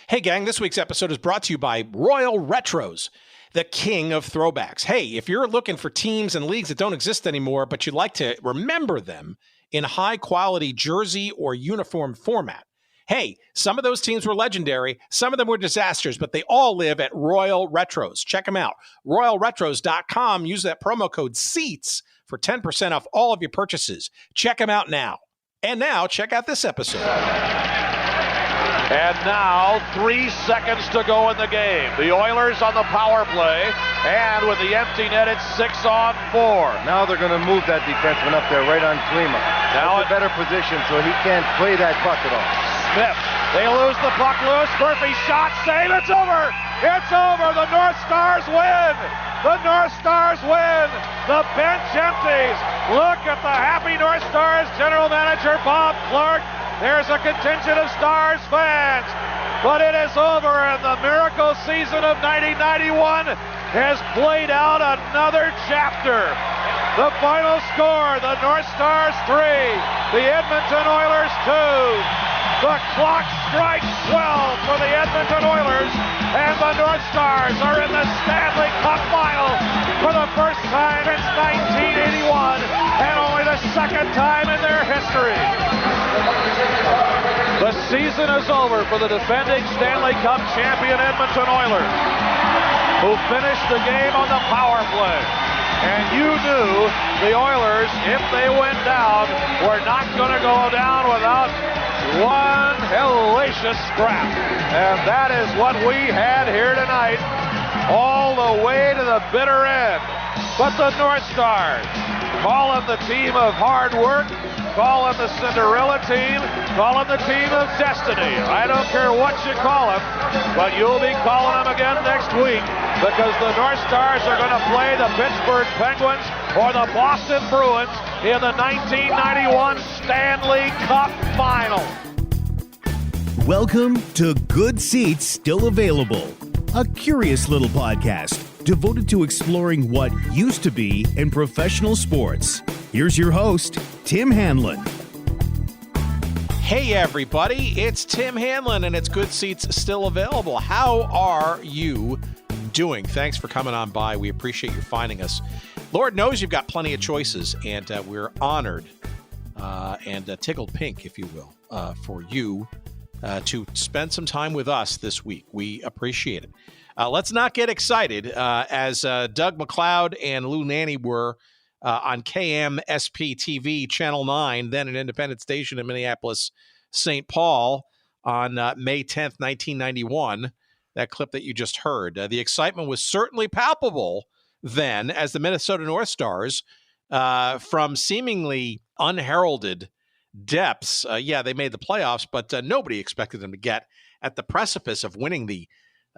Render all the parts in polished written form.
Hey, gang, this week's episode is brought to you by Royal Retros, the king of throwbacks. Hey, if you're looking for teams and leagues that don't exist anymore, but you'd like to remember them in high-quality jersey or uniform format, hey, some of those teams were legendary, some of them were disasters, but they all live at Royal Retros. Check them out. RoyalRetros.com. Use that promo code SEATS for 10% off all of your purchases. Check them out now. And now, check out this episode. And now, 3 seconds to go in the game. The Oilers on the power play, and with the empty net, it's 6-on-4. Now they're going to move that defenseman up there right on Klima. Now a better position so he can't play that puck at all. Smith, they lose the puck loose. Murphy shot, save, it's over! It's over! The North Stars win! The North Stars win! The bench empties! Look at the happy North Stars general manager Bob Clark. There's a contingent of Stars fans, but it is over, and the miracle season of 1991 has played out another chapter. The final score, the North Stars 3, the Edmonton Oilers 2. The clock strikes 12 for the Edmonton Oilers, and the North Stars are in the Stanley Cup final for the first time since 1981, and only the second time in their history. The season is over for the defending Stanley Cup champion Edmonton Oilers, who finished the game on the power play. And you knew the Oilers, if they went down, were not going to go down without one hellacious scrap. And that is what we had here tonight, all the way to the bitter end. But the North Stars, call them the team of hard work, call them the Cinderella team, call them the team of destiny. I don't care what you call them, but you'll be calling them again next week, because the North Stars are going to play the Pittsburgh Penguins or the Boston Bruins in the 1991 Stanley Cup Final. Welcome to Good Seats Still Available, a curious little podcast devoted to exploring what used to be in professional sports. Here's your host, Tim Hanlon. Hey, everybody, it's Tim Hanlon, and it's Good Seats Still Available. How are you doing? Thanks for coming on by. We appreciate you finding us. Lord knows you've got plenty of choices, and we're honored and tickled pink, if you will, for you to spend some time with us this week. We appreciate it. Let's not get excited as Doug McLeod and Lou Nanny were on KMSP TV, Channel 9, then an independent station in Minneapolis, St. Paul, on May 10th, 1991, that clip that you just heard. The excitement was certainly palpable then as the Minnesota North Stars, from seemingly unheralded depths, they made the playoffs, but nobody expected them to get at the precipice of winning the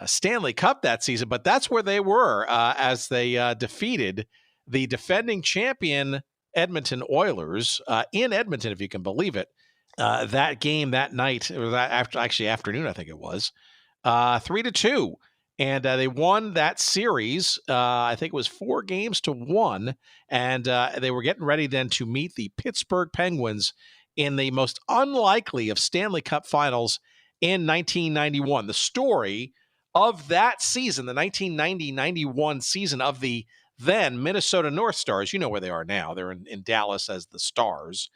Stanley Cup that season. But that's where they were as they defeated the defending champion Edmonton Oilers in Edmonton, if you can believe it. That game that night, or that afternoon, I think it was, 3-2. And they won that series. I think it was 4-1. And they were getting ready then to meet the Pittsburgh Penguins in the most unlikely of Stanley Cup finals in 1991. The story of that season, the 1990-91 season of the then Minnesota North Stars, you know where they are now, they're in Dallas as the Stars,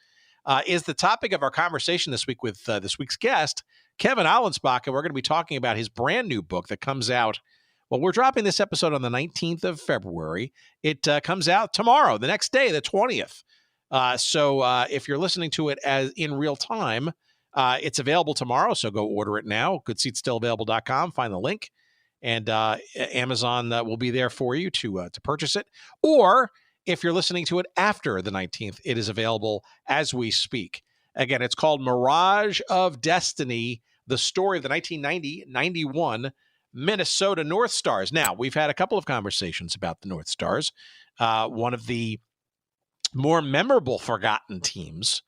is the topic of our conversation this week with this week's guest, Kevin Allenspach, and we're going to be talking about his brand new book that comes out. Well, we're dropping this episode on the 19th of February. It comes out tomorrow, the next day, the 20th. So if you're listening to it as in real time, it's available tomorrow, so go order it now. GoodSeatsStillAvailable.com, find the link, and Amazon will be there for you to purchase it. Or if you're listening to it after the 19th, it is available as we speak. Again, it's called Mirage of Destiny, the story of the 1990-91 Minnesota North Stars. Now, we've had a couple of conversations about the North Stars. One of the more memorable forgotten teams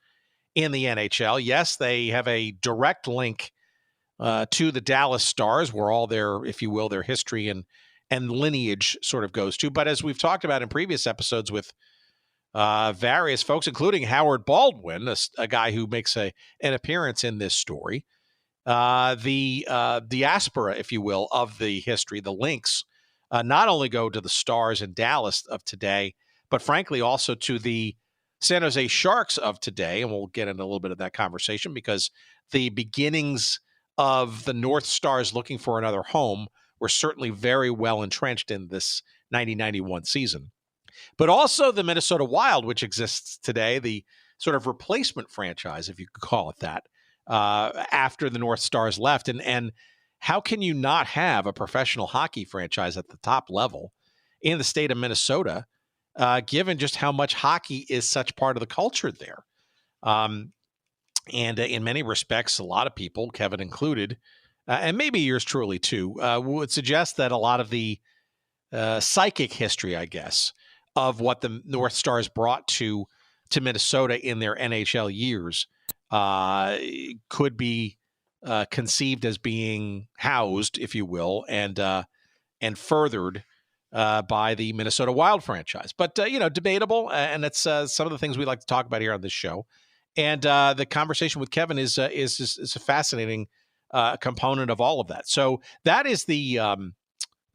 in the NHL. Yes, they have a direct link to the Dallas Stars, where all their, if you will, their history and lineage sort of goes to. But as we've talked about in previous episodes with various folks, including Howard Baldwin, a guy who makes an appearance in this story, the diaspora, if you will, of the history, the links, not only go to the Stars and Dallas of today, but frankly also to the San Jose Sharks of today. And we'll get into a little bit of that conversation because the beginnings of the North Stars looking for another home were certainly very well entrenched in this 1991 season. But also the Minnesota Wild, which exists today, the sort of replacement franchise, if you could call it that, after the North Stars left. And how can you not have a professional hockey franchise at the top level in the state of Minnesota, given just how much hockey is such part of the culture there? And in many respects, a lot of people, Kevin included, and maybe yours truly too, would suggest that a lot of the psychic history, I guess, of what the North Stars brought to Minnesota in their NHL years could be conceived as being housed, if you will, and furthered by the Minnesota Wild franchise. But, debatable, and it's some of the things we like to talk about here on this show. And the conversation with Kevin is a fascinating component of all of that. So that is the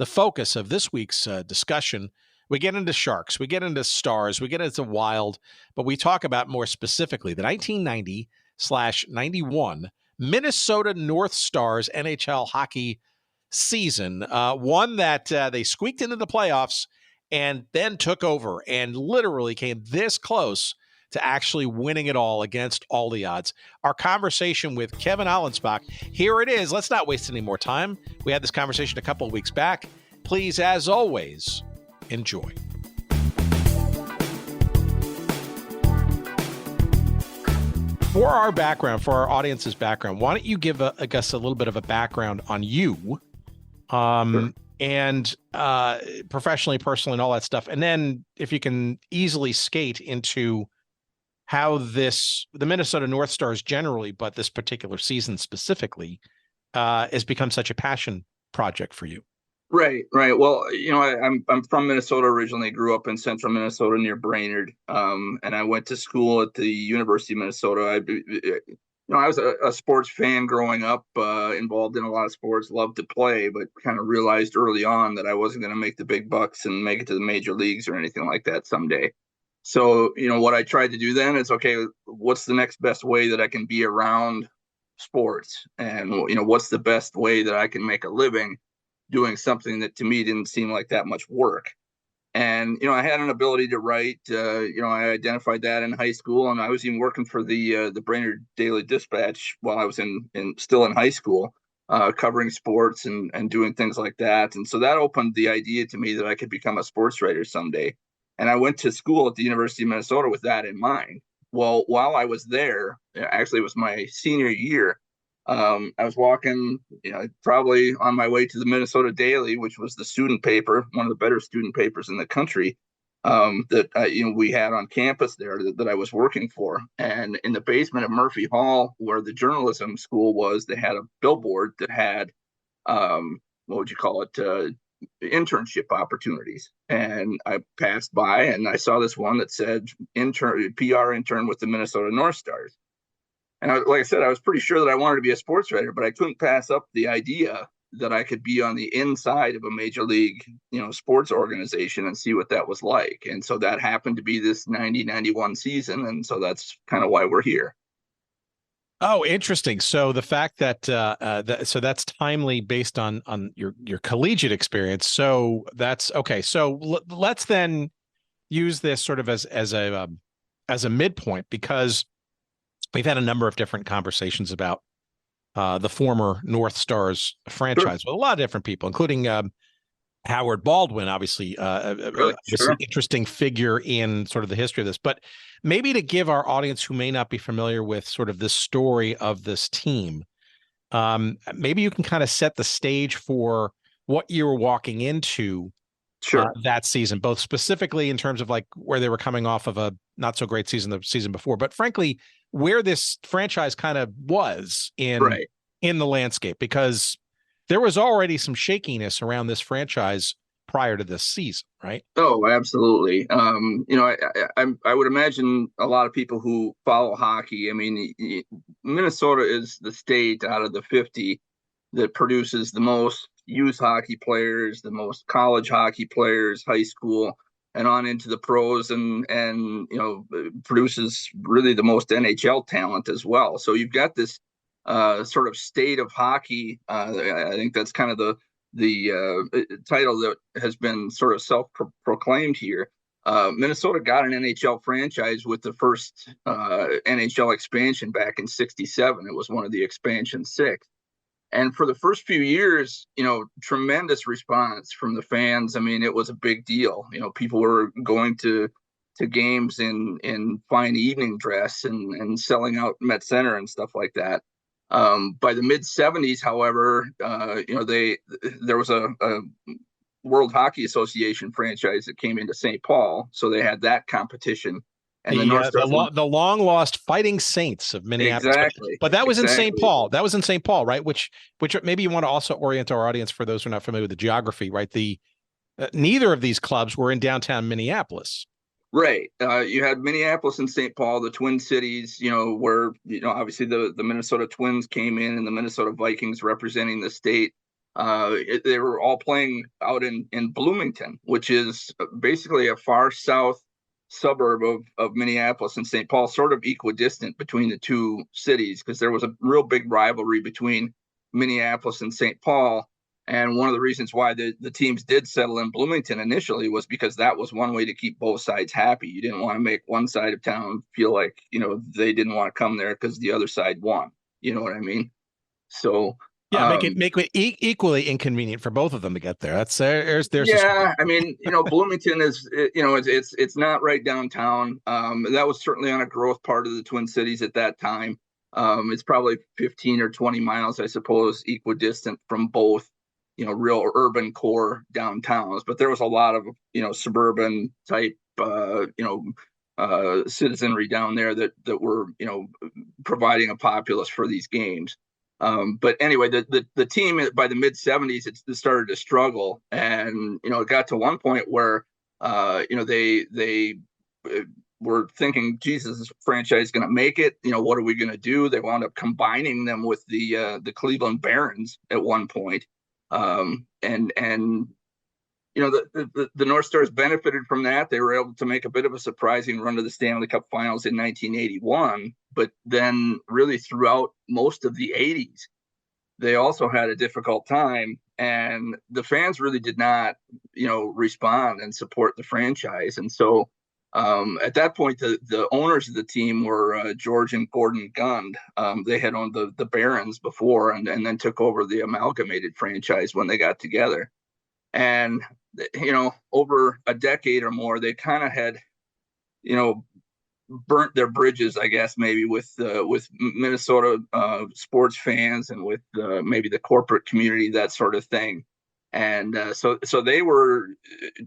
focus of this week's discussion. We get into Sharks, we get into Stars, we get into Wild, but we talk about more specifically the 1990/91 Minnesota North Stars NHL hockey season, one that they squeaked into the playoffs and then took over and literally came this close to actually winning it all against all the odds. Our conversation with Kevin Allenspach, here it is. Let's not waste any more time. We had this conversation a couple of weeks back. Please, as always, enjoy. For our background, for our audience's background, why don't you give us a little bit of a background on you, Sure. and professionally, personally, and all that stuff. And then if you can easily skate into how the Minnesota North Stars generally, but this particular season specifically, has become such a passion project for you. Right. Well, I'm from Minnesota originally, grew up in central Minnesota near Brainerd. And I went to school at the University of Minnesota. I was a sports fan growing up, involved in a lot of sports, loved to play, but kind of realized early on that I wasn't going to make the big bucks and make it to the major leagues or anything like that someday. So, what I tried to do then is, okay, what's the next best way that I can be around sports? And, what's the best way that I can make a living doing something that to me didn't seem like that much work? And, I had an ability to write. I identified that in high school, and I was even working for the Brainerd Daily Dispatch while I was still in high school, covering sports and doing things like that. And so that opened the idea to me that I could become a sports writer someday. And I went to school at the University of Minnesota with that in mind. Well, while I was there, actually it was my senior year, I was walking, probably on my way to the Minnesota Daily, which was the student paper, one of the better student papers in the country, that we had on campus there that I was working for. And in the basement of Murphy Hall, where the journalism school was, they had a billboard that had, internship opportunities. And I passed by and I saw this one that said PR intern with the Minnesota North Stars. And like I said, I was pretty sure that I wanted to be a sports writer, but I couldn't pass up the idea that I could be on the inside of a major league, sports organization and see what that was like. And so that happened to be this 90-91 season. And so that's kind of why we're here. Oh, interesting. So the fact that so that's timely based on your collegiate experience. So that's okay. So let's then use this sort of as a midpoint, because we've had a number of different conversations about the former North Stars franchise with a lot of different people, including Howard Baldwin, obviously, just an interesting figure in sort of the history of this. But maybe to give our audience who may not be familiar with sort of the story of this team, maybe you can kind of set the stage for what you were walking into that season, both specifically in terms of like where they were coming off of a not so great season the season before, but frankly, where this franchise kind of was in the landscape, because there was already some shakiness around this franchise prior to this season, right? Oh, absolutely. I would imagine a lot of people who follow hockey. I mean, Minnesota is the state out of the 50 that produces the most youth hockey players, the most college hockey players, high school, and on into the pros, and produces really the most NHL talent as well. So you've got this sort of state of hockey. I think that's kind of the title that has been sort of self-proclaimed here. Minnesota got an NHL franchise with the first NHL expansion back in '67. It was one of the expansion 6. And for the first few years, tremendous response from the fans. I mean, it was a big deal. People were going to games in fine evening dress and selling out Met Center and stuff like that. By the mid '70s, however, there was a World Hockey Association franchise that came into St. Paul, so they had that competition. And the long lost Fighting Saints of Minneapolis. Exactly. But that was in St. Paul. That was in St. Paul, right? Which maybe you want to also orient our audience for those who are not familiar with the geography, right? Neither of these clubs were in downtown Minneapolis. Right. You had Minneapolis and St. Paul, the Twin Cities, where, obviously the Minnesota Twins came in and the Minnesota Vikings representing the state. They were all playing out in Bloomington, which is basically a far south suburb of Minneapolis and St. Paul, sort of equidistant between the two cities, because there was a real big rivalry between Minneapolis and St. Paul. And one of the reasons why the teams did settle in Bloomington initially was because that was one way to keep both sides happy. You didn't want to make one side of town feel like, they didn't want to come there because the other side won. You know what I mean? So yeah, make it equally inconvenient for both of them to get there. There's yeah. I mean, Bloomington is, it's not right downtown. That was certainly on a growth part of the Twin Cities at that time. It's probably 15 or 20 miles, I suppose, equidistant from both, real urban core downtowns. But there was a lot of, suburban type, citizenry down there that were, providing a populace for these games. But anyway, the team by the mid '70s, it started to struggle, and it got to one point where they were thinking, Jesus, this franchise is going to make it. What are we going to do? They wound up combining them with the Cleveland Barons at one point, the North Stars benefited from that. They were able to make a bit of a surprising run to the Stanley Cup Finals in 1981, but then really throughout most of the 80s, they also had a difficult time, and the fans really did not, respond and support the franchise. And so at that point, the owners of the team were George and Gordon Gund. They had owned the Barons before, and then took over the amalgamated franchise when they got together. And over a decade or more, they kind of had, burnt their bridges, I guess, maybe with Minnesota sports fans and with maybe the corporate community, that sort of thing. And so they were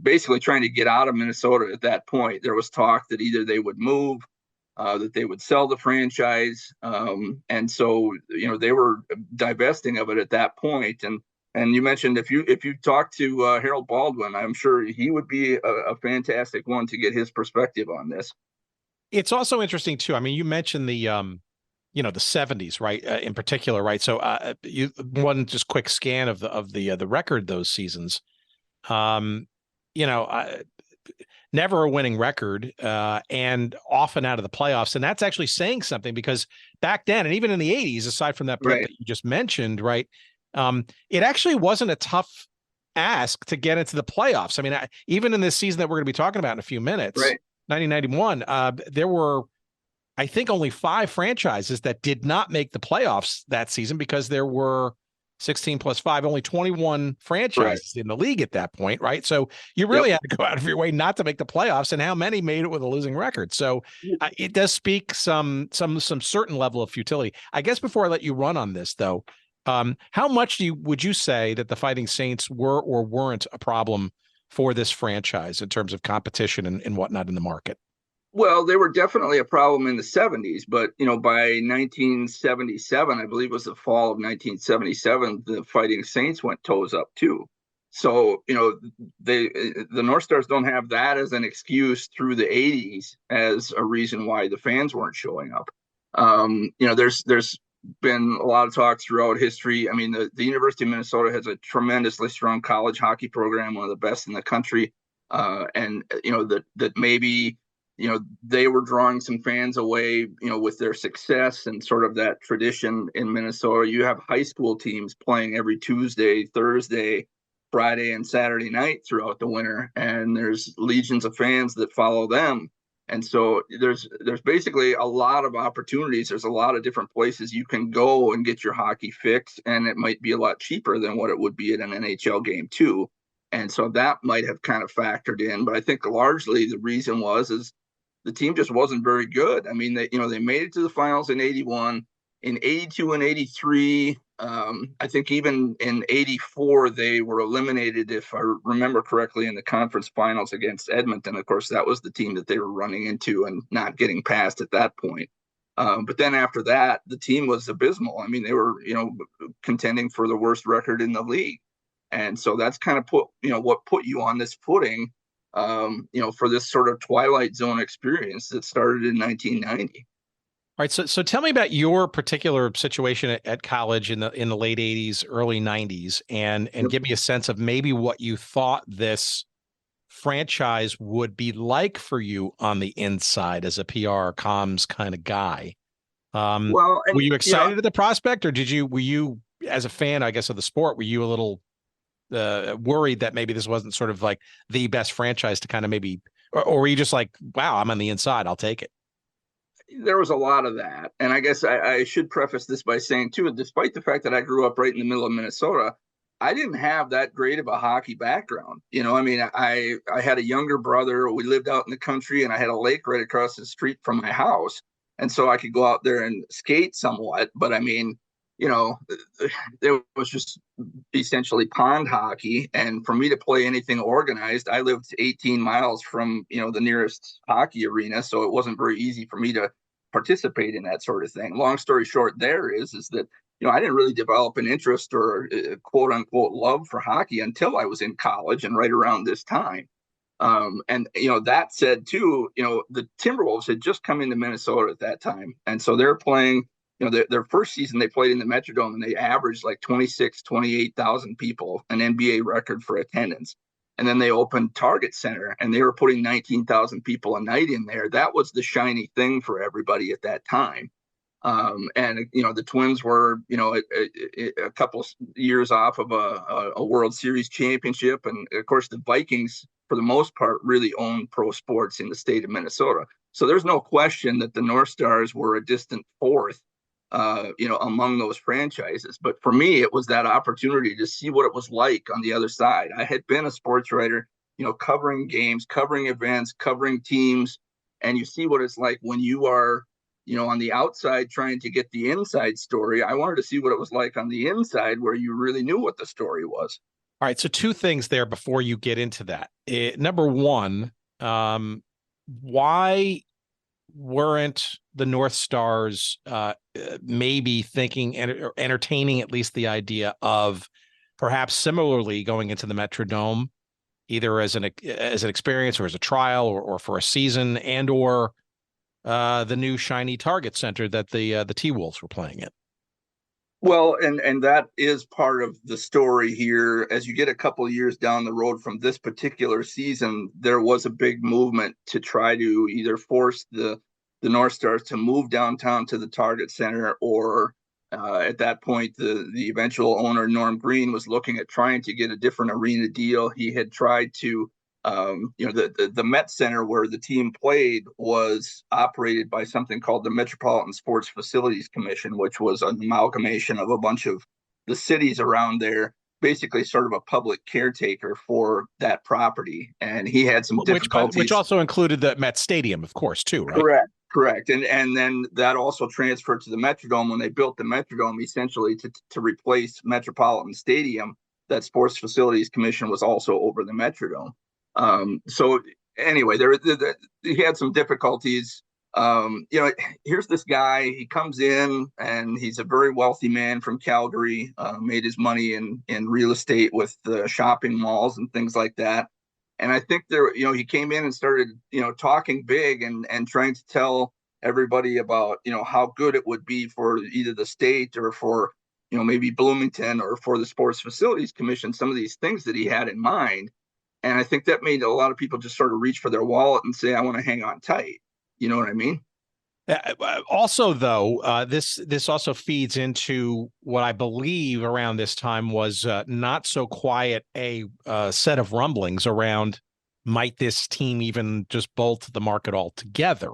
basically trying to get out of Minnesota at that point. There was talk that either they would move, that they would sell the franchise, and so they were divesting of it at that point. And you mentioned if you talk to Harold Baldwin, I'm sure he would be a fantastic one to get his perspective on this. It's also interesting too. I mean, you mentioned the the '70s, right? In particular, right? So one just quick scan of the record those seasons. Never a winning record, and often out of the playoffs, and that's actually saying something, because back then, and even in the '80s, aside from that blip that you just mentioned, right? It actually wasn't a tough ask to get into the playoffs. I mean, even in this season that we're going to be talking about in a few minutes, 1991, there were, I think, only 5 franchises that did not make the playoffs that season, because there were 16 plus 5, only 21 franchises in the league at that point, right? So you really had to go out of your way not to make the playoffs, and how many made it with a losing record. So it does speak some certain level of futility. I guess before I let you run on this, though, how much would you say that the Fighting Saints were or weren't a problem for this franchise in terms of competition and whatnot in the market? Well, they were definitely a problem in the '70s, but by 1977, I believe it was the fall of 1977, the Fighting Saints went toes up too. So, the North Stars don't have that as an excuse through the 80s as a reason why the fans weren't showing up. There's been a lot of talk throughout history. I mean, the University of Minnesota has a tremendously strong college hockey program, one of the best in the country. That maybe, they were drawing some fans away, with their success and sort of that tradition in Minnesota. You have high school teams playing every Tuesday, Thursday, Friday, and Saturday night throughout the winter, and there's legions of fans that follow them. And so there's basically a lot of opportunities. There's a lot of different places you can go and get your hockey fix, and it might be a lot cheaper than what it would be at an NHL game too. And so that might have kind of factored in. But I think largely the reason is the team just wasn't very good. I mean, they made it to the finals in 81, in 82 and 83. I think even in 84, they were eliminated, if I remember correctly, in the conference finals against Edmonton. Of course, that was the team that they were running into and not getting past at that point. But then after that, the team was abysmal. I mean, they were, contending for the worst record in the league. And so that's kind of what put you on this footing, for this sort of Twilight Zone experience that started in 1990. All right, so tell me about your particular situation at college in the late 80s, early 90s, and Yep. give me a sense of maybe what you thought this franchise would be like for you on the inside as a PR comms kind of guy. Well, and, were you excited at the prospect, or were you as a fan, I guess, of the sport, were you a little worried that maybe this wasn't sort of like the best franchise to kind of maybe, or were you just like, wow, I'm on the inside, I'll take it? There was a lot of that. And I guess I should preface this by saying, too, despite the fact that I grew up right in the middle of Minnesota, I didn't have that great of a hockey background. I mean, I had a younger brother. We lived out in the country, and I had a lake right across the street from my house. And so I could go out there and skate somewhat. But I mean, there was just essentially pond hockey. And for me to play anything organized, I lived 18 miles from, the nearest hockey arena. So it wasn't very easy for me to participate in that sort of thing. Long story short, there is that, I didn't really develop an interest or quote unquote love for hockey until I was in college and right around this time. That said too, the Timberwolves had just come into Minnesota at that time. And so they're playing, their first season they played in the Metrodome, and they averaged like 28,000 people, an NBA record for attendance. And then they opened Target Center, and they were putting 19,000 people a night in there. That was the shiny thing for everybody at that time. The Twins were, a couple years off of a World Series championship. And of course, the Vikings, for the most part, really own pro sports in the state of Minnesota. So there's no question that the North Stars were a distant fourth, among those franchises. But for me, it was that opportunity to see what it was like on the other side. I had been a sports writer, covering games, covering events, covering teams, and you see what it's like when you are, on the outside trying to get the inside story. I wanted to see what it was like on the inside where you really knew what the story was. All right, so two things there before you get into that. Number one, why weren't the North Stars maybe thinking or entertaining at least the idea of perhaps similarly going into the Metrodome, either as an experience or as a trial or for a season, and or the new shiny Target Center that the T-Wolves were playing in? Well, and that is part of the story here. As you get a couple of years down the road from this particular season, there was a big movement to try to either force the North Stars to move downtown to the Target Center, or at that point, the eventual owner, Norm Green, was looking at trying to get a different arena deal. He had tried to, the Met Center where the team played was operated by something called the Metropolitan Sports Facilities Commission, which was an amalgamation of a bunch of the cities around there, basically sort of a public caretaker for that property. And he had some difficulties. Which also included the Met Stadium, of course, too, right? Correct. And then that also transferred to the Metrodome when they built the Metrodome, essentially to replace Metropolitan Stadium. That Sports Facilities Commission was also over the Metrodome. So anyway, he had some difficulties You know, here's this guy. He comes in, and he's a very wealthy man from Calgary. Made his money in real estate with shopping malls and things like that. And I think he came in and started, talking big and trying to tell everybody about, how good it would be for either the state or for, maybe Bloomington or for the Sports Facilities Commission, some of these things that he had in mind. And I think that made a lot of people just sort of reach for their wallet and say, I want to hang on tight. You know what I mean? Also, though, this also feeds into what I believe around this time was not so quiet a set of rumblings around might this team even just bolt the market altogether.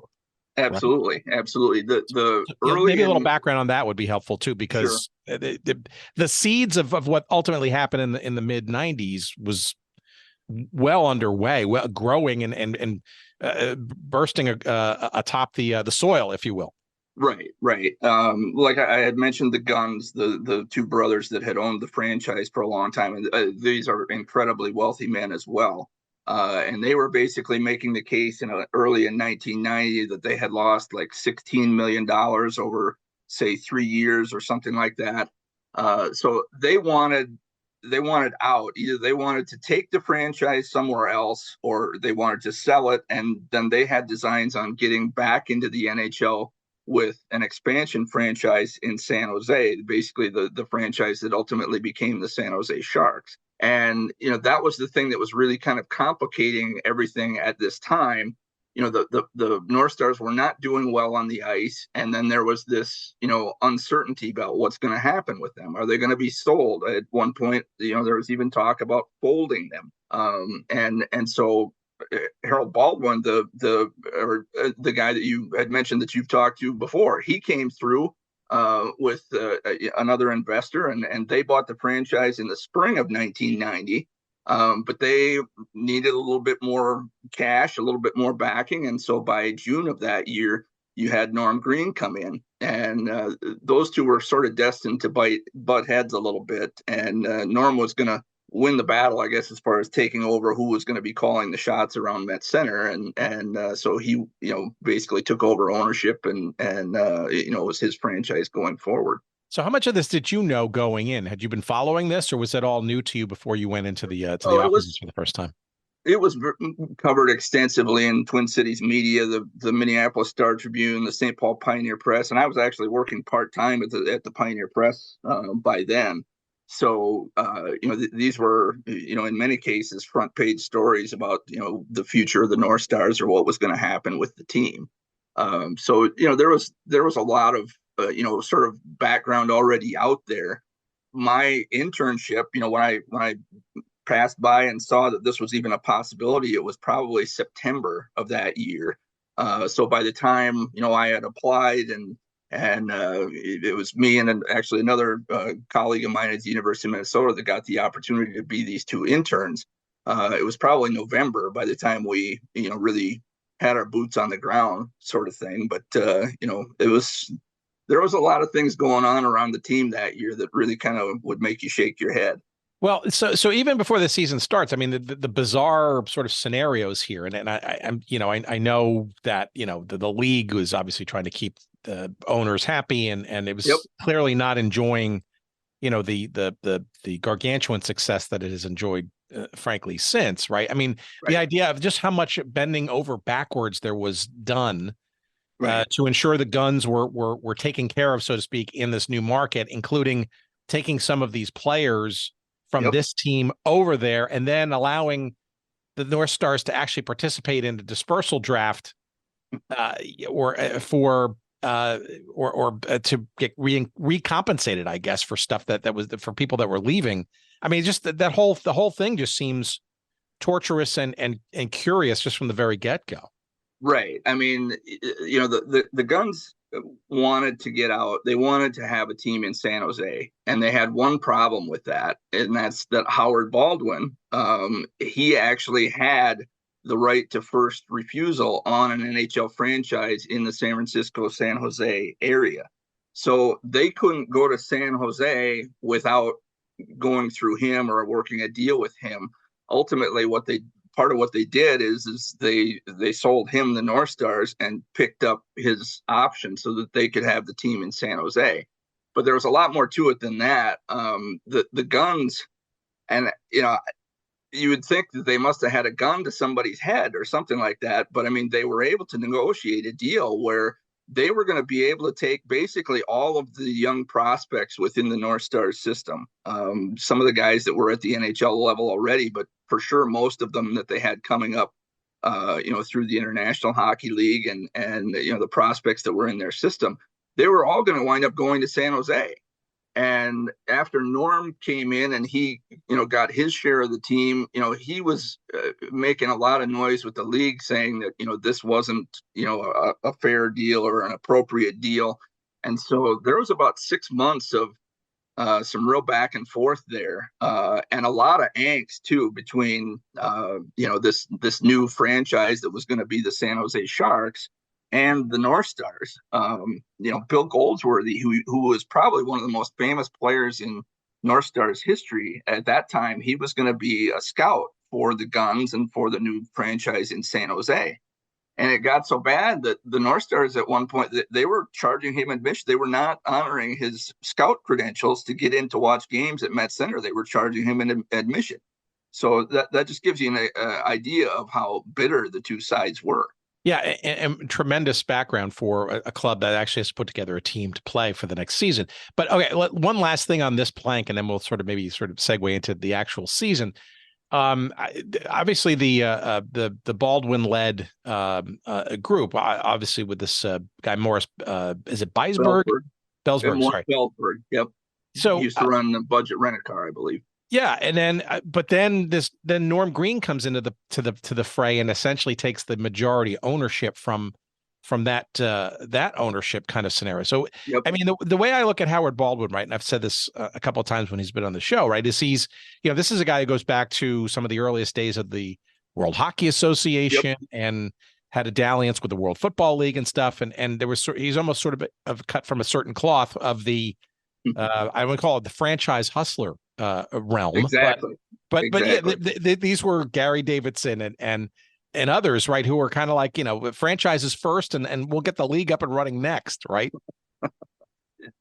Absolutely, right? Absolutely. The early maybe a little background on that would be helpful too, because sure. the seeds of what ultimately happened in the mid '90s was well underway, well growing and bursting atop the soil, if you will. Right. Like I had mentioned, the Guns, the two brothers that had owned the franchise for a long time, and these are incredibly wealthy men as well. And they were basically making the case early in 1990 that they had lost like $16 million over, say, 3 years or something like that. So they wanted out. Either they wanted to take the franchise somewhere else, or they wanted to sell it. And then they had designs on getting back into the NHL with an expansion franchise in San Jose, basically the franchise that ultimately became the San Jose Sharks. And, that was the thing that was really kind of complicating everything at this time. The North Stars were not doing well on the ice. And then there was this, uncertainty about what's going to happen with them. Are they going to be sold? At one point, there was even talk about folding them. And so Harold Baldwin, the guy that you had mentioned that you've talked to before, he came through with another investor, and they bought the franchise in the spring of 1990. But they needed a little bit more cash, a little bit more backing. And so by June of that year, you had Norm Green come in, and those two were sort of destined to butt heads a little bit. And Norm was going to win the battle, I guess, as far as taking over who was going to be calling the shots around Met Center. And so he, basically took over ownership and it was his franchise going forward. So how much of this did you know going in? Had you been following this, or was it all new to you before you went into the offices for the first time? It was covered extensively in Twin Cities media, the Minneapolis Star Tribune, the St. Paul Pioneer Press, and I was actually working part-time at the Pioneer Press by then. So, these were, in many cases, front page stories about, the future of the North Stars or what was going to happen with the team. So, there was a lot of, sort of background already out there. My internship, when I passed by and saw that this was even a possibility, it was probably September of that year. So by the time, I had applied and it was me and actually another colleague of mine at the University of Minnesota that got the opportunity to be these two interns. It was probably November by the time we, really had our boots on the ground, sort of thing. But there was a lot of things going on around the team that year that really kind of would make you shake your head. Well, so even before the season starts, I mean, the bizarre sort of scenarios here, and I know that the league was obviously trying to keep the owners happy, and it was clearly not enjoying, the gargantuan success that it has enjoyed, frankly, since, right? I mean, the idea of just how much bending over backwards there was done to ensure the Guns were taken care of, so to speak, in this new market, including taking some of these players from this team over there, and then allowing the North Stars to actually participate in the dispersal draft, or to get recompensated, I guess, for stuff that was for people that were leaving. I mean, just the whole thing just seems torturous and curious just from the very get-go. Right. I mean, the Guns wanted to get out. They wanted to have a team in San Jose, and they had one problem with that, and that's that Howard Baldwin, he actually had the right to first refusal on an NHL franchise in the San Francisco, San Jose area. So they couldn't go to San Jose without going through him or working a deal with him. Ultimately, part of what they did is they sold him the North Stars and picked up his option so that they could have the team in San Jose. But there was a lot more to it than that. The Guns, and you would think that they must have had a gun to somebody's head or something like that. But I mean, they were able to negotiate a deal where they were going to be able to take basically all of the young prospects within the North Stars system. Some of the guys that were at the NHL level already, but for sure most of them that they had coming up, through the International Hockey League and the prospects that were in their system, they were all going to wind up going to San Jose. And after Norm came in and he, got his share of the team, he was making a lot of noise with the league saying that, this wasn't, a fair deal or an appropriate deal. And so there was about 6 months of some real back and forth there, and a lot of angst too between, this new franchise that was going to be the San Jose Sharks and the North Stars. Bill Goldsworthy, who was probably one of the most famous players in North Stars history at that time, he was going to be a scout for the Guns and for the new franchise in San Jose. And it got so bad that the North Stars at one point, they were charging him admission. They were not honoring his scout credentials to get in to watch games at Met Center. They were charging him an admission. So that just gives you an idea of how bitter the two sides were. Yeah, and tremendous background for a club that actually has to put together a team to play for the next season. But okay, one last thing on this plank, and then we'll sort of segue into the actual season. Obviously, the Baldwin-led group, obviously with this guy Morris, is it Beisberg? Bellsberg, sorry. Bellsberg, yep. So he used to run the budget rent-a-car, I believe. Yeah, and then, but then Norm Green comes into the fray and essentially takes the majority ownership from that ownership kind of scenario. So, yep. I mean, the way I look at Howard Baldwin, right, and I've said this a couple of times when he's been on the show, right, is he's, this is a guy who goes back to some of the earliest days of the World Hockey Association, yep. and had a dalliance with the World Football League and stuff, and there was he's almost sort of cut from a certain cloth of the I would call it the franchise hustler realm. Exactly. But yeah, these were Gary Davidson and others, right, who were kind of like, franchises first and we'll get the league up and running next, right?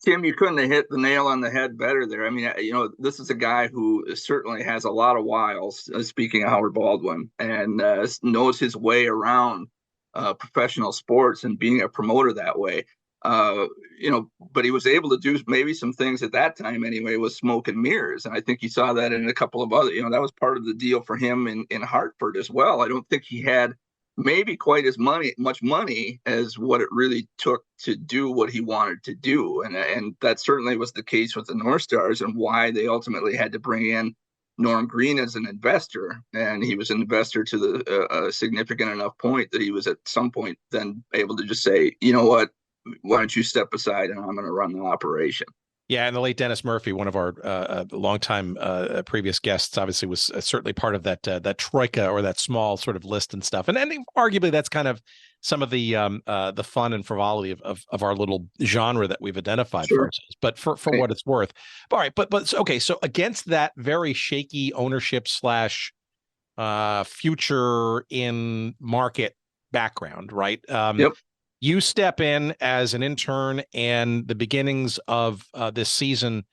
Tim, you couldn't have hit the nail on the head better there. I mean, this is a guy who certainly has a lot of wiles, speaking of Howard Baldwin, and knows his way around professional sports and being a promoter that way. But he was able to do maybe some things at that time anyway with smoke and mirrors. And I think you saw that in a couple of other, that was part of the deal for him in Hartford as well. I don't think he had maybe quite as much money as what it really took to do what he wanted to do. And that certainly was the case with the North Stars and why they ultimately had to bring in Norm Green as an investor. And he was an investor to a significant enough point that he was at some point then able to just say, you know what, why don't you step aside and I'm going to run the operation. Yeah, and the late Dennis Murphy, one of our longtime previous guests, obviously was certainly part of that troika or that small sort of list and stuff. And arguably that's kind of some of the fun and frivolity of our little genre that we've identified for ourselves. But for what it's worth, all right. But okay, so against that very shaky ownership / future in market background, right? Yep. You step in as an intern and the beginnings of this season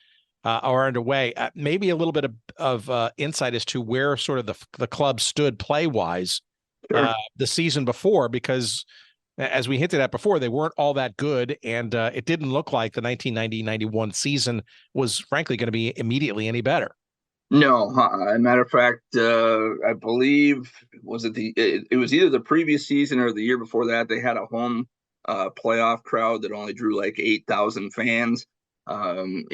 are underway. Maybe a little bit of insight as to where sort of the club stood play-wise the season before, because as we hinted at before, they weren't all that good, and it didn't look like the 1990-91 season was frankly going to be immediately any better. No, as a matter of fact, I believe it was either the previous season or the year before that. They had a home playoff crowd that only drew like 8,000 fans. And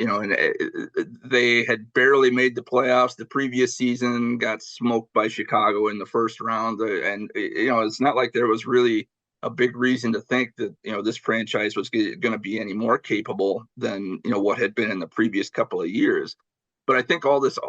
they had barely made the playoffs the previous season, got smoked by Chicago in the first round. And, it's not like there was really a big reason to think that, this franchise was going to be any more capable than, what had been in the previous couple of years. But I think all this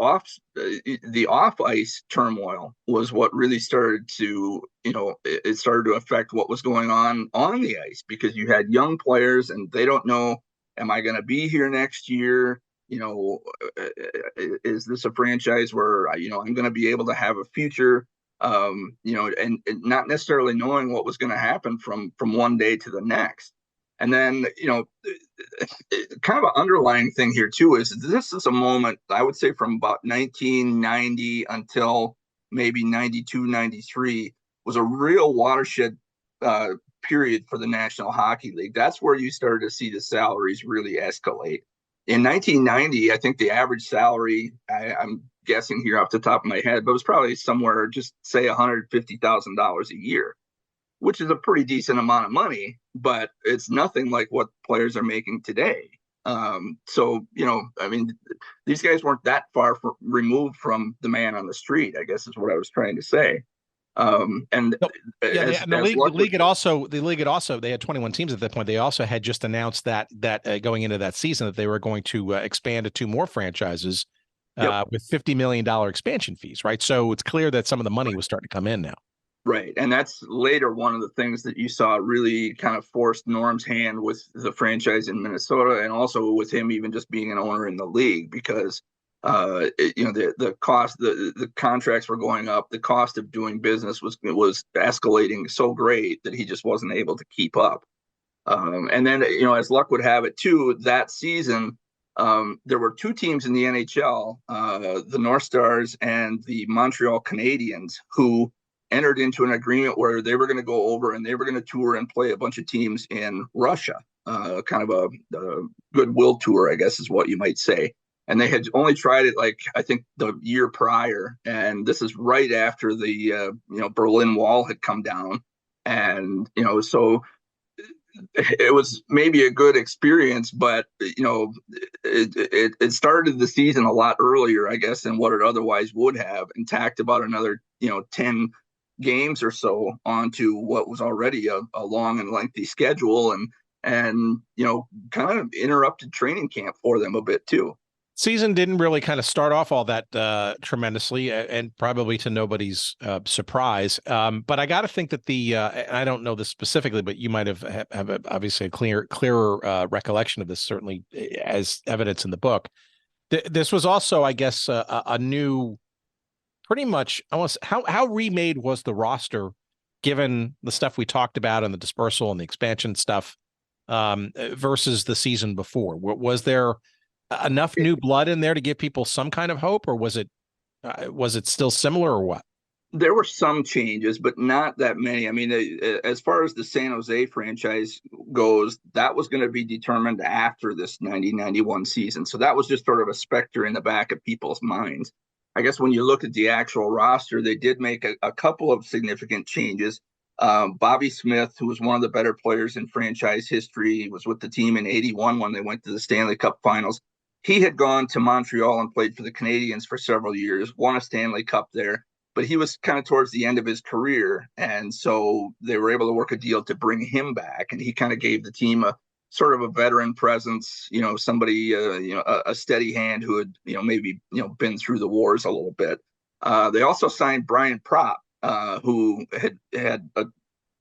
the off-ice turmoil was what really started to, it started to affect what was going on the ice, because you had young players and they don't know, am I going to be here next year? Is this a franchise where, I'm going to be able to have a future? and not necessarily knowing what was going to happen from one day to the next. And then, kind of an underlying thing here too is this is a moment, I would say, from about 1990 until maybe 92, 93 was a real watershed period for the National Hockey League. That's where you started to see the salaries really escalate. In 1990, I think the average salary, I'm guessing here off the top of my head, but it was probably somewhere, just say $150,000 a year, which is a pretty decent amount of money, but it's nothing like what players are making today. So, these guys weren't that far removed from the man on the street, I guess is what I was trying to say. The league had also they had 21 teams at that point. They also had just announced that going into that season that they were going to expand to 2 more franchises with $50 million expansion fees, right? So it's clear that some of the money was starting to come in now. Right. And that's later one of the things that you saw really kind of forced Norm's hand with the franchise in Minnesota, and also with him even just being an owner in the league, because the cost, the contracts were going up, the cost of doing business was escalating so great that he just wasn't able to keep up. And then, as luck would have it too, that season, there were 2 teams in the NHL, the North Stars and the Montreal Canadiens, who entered into an agreement where they were going to go over and they were going to tour and play a bunch of teams in Russia, kind of a goodwill tour, I guess is what you might say. And they had only tried it, I think the year prior. And this is right after the, Berlin Wall had come down. And, so it was maybe a good experience, but, it started the season a lot earlier, I guess, than what it otherwise would have, and tacked about another, 10 games or so onto what was already a long and lengthy schedule, and kind of interrupted training camp for them a bit too. Season didn't really kind of start off all that tremendously, and probably to nobody's surprise. But I got to think that I don't know this specifically, but you might have obviously a clearer recollection of this, certainly as evidence in the book. This was also, I guess, a new, pretty much almost how remade was the roster, given the stuff we talked about and the dispersal and the expansion stuff, versus the season before. Was there enough new blood in there to give people some kind of hope, or was it still similar, or what? There were some changes, but not that many. I mean, as far as the San Jose franchise goes, that was going to be determined after this 90-91 season. So that was just sort of a specter in the back of people's minds. I guess when you look at the actual roster, they did make a couple of significant changes. Bobby Smith, who was one of the better players in franchise history, was with the team in 81 when they went to the Stanley Cup Finals. He had gone to Montreal and played for the Canadiens for several years, won a Stanley Cup there, but he was kind of towards the end of his career. And so they were able to work a deal to bring him back. And he kind of gave the team a sort of a veteran presence, somebody, a steady hand who had, maybe, been through the wars a little bit. They also signed Brian Propp, who had a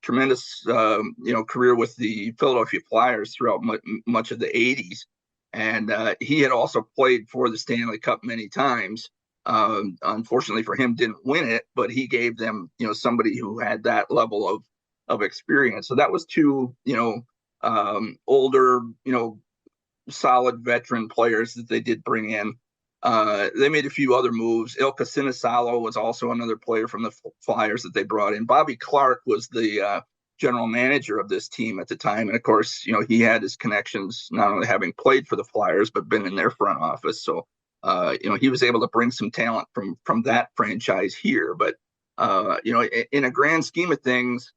tremendous, career with the Philadelphia Flyers throughout much of the 80s. And he had also played for the Stanley Cup many times. Unfortunately for him, didn't win it, but he gave them, somebody who had that level of experience. So that was 2, older, solid veteran players that they did bring in. They made a few other moves. Ilka Sinisalo was also another player from the Flyers that they brought in. Bobby Clark was the general manager of this team at the time. And of course, he had his connections, not only having played for the Flyers, but been in their front office. So, he was able to bring some talent from that franchise here. But, in a grand scheme of things,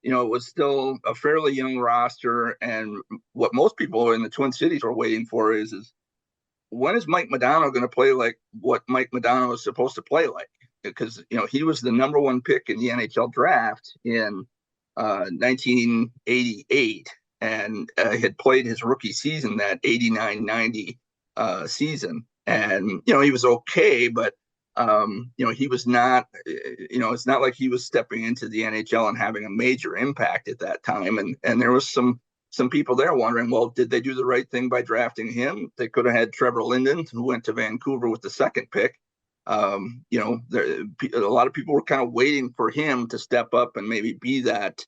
it was still a fairly young roster. And what most people in the Twin Cities were waiting for is when is Mike Modano going to play like what Mike Modano is supposed to play like? Because, he was the number 1 pick in the NHL draft in 1988, and had played his rookie season, that 89-90 season. And, he was okay, but, he was not, it's not like he was stepping into the NHL and having a major impact at that time. And there was some people there wondering, well, did they do the right thing by drafting him? They could have had Trevor Linden, who went to Vancouver with the 2nd pick. A lot of people were kind of waiting for him to step up and maybe be that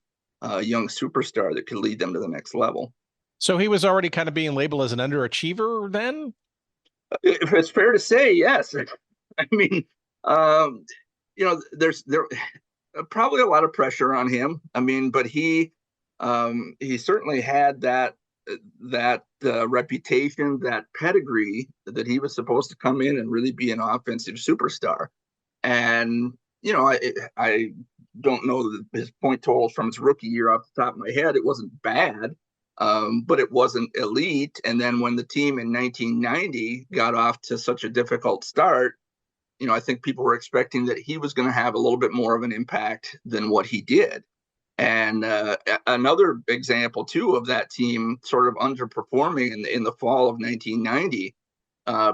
young superstar that could lead them to the next level. So he was already kind of being labeled as an underachiever then? If it's fair to say, yes. I mean, there's probably a lot of pressure on him. I mean, but he certainly had that reputation, that pedigree that he was supposed to come in and really be an offensive superstar. And I don't know his point totals from his rookie year off the top of my head. It wasn't bad, but it wasn't elite. And then when the team in 1990 got off to such a difficult start, I think people were expecting that he was going to have a little bit more of an impact than what he did. And another example, too, of that team sort of underperforming in the fall of 1990,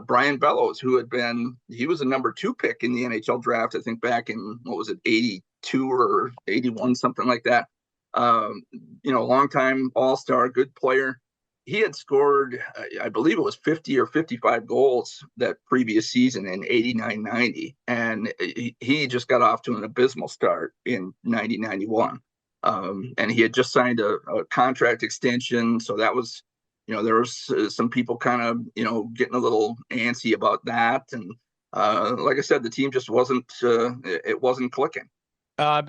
Brian Bellows, he was a number 2 pick in the NHL draft, I think back in, 82 or 81, something like that. Longtime all-star, good player. He had scored, I believe it was 50 or 55 goals that previous season in 89-90. And he just got off to an abysmal start in 90-91. And he had just signed a contract extension. So that was, there was some people kind of, getting a little antsy about that. And like I said, the team just wasn't clicking. How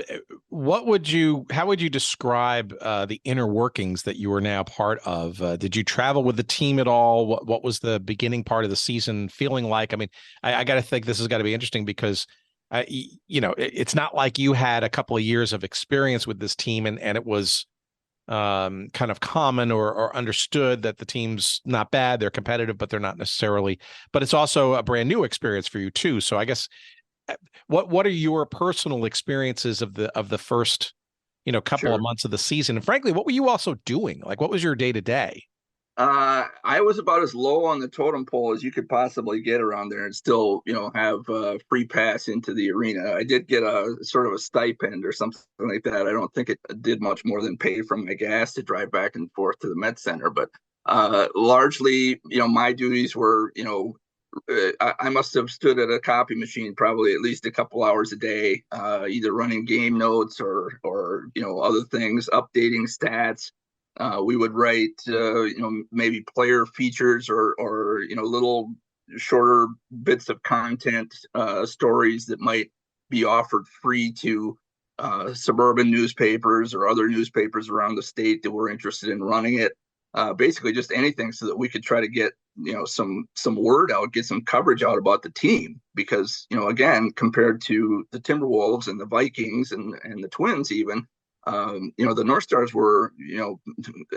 would you describe the inner workings that you are now part of? Did you travel with the team at all? What was the beginning part of the season feeling like? I mean, I got to think this has got to be interesting because, it's not like you had a couple of years of experience with this team and it was kind of common or understood that the team's not bad, they're competitive, but they're not necessarily. But it's also a brand new experience for you too. So I guess. What are your personal experiences of the first, couple of months of the season? And frankly, what were you also doing? Like, what was your day to day? I was about as low on the totem pole as you could possibly get around there and still, have free pass into the arena. I did get a sort of a stipend or something like that. I don't think it did much more than pay for my gas to drive back and forth to the Met Center. But largely, my duties were, I must have stood at a copy machine probably at least a couple hours a day, either running game notes or other things, updating stats. We would write, maybe player features or little shorter bits of content, stories that might be offered free to suburban newspapers or other newspapers around the state that were interested in running it. Basically just anything so that we could try to get, some word out, get some coverage out about the team. Because, again, compared to the Timberwolves and the Vikings and the Twins even, the North Stars were,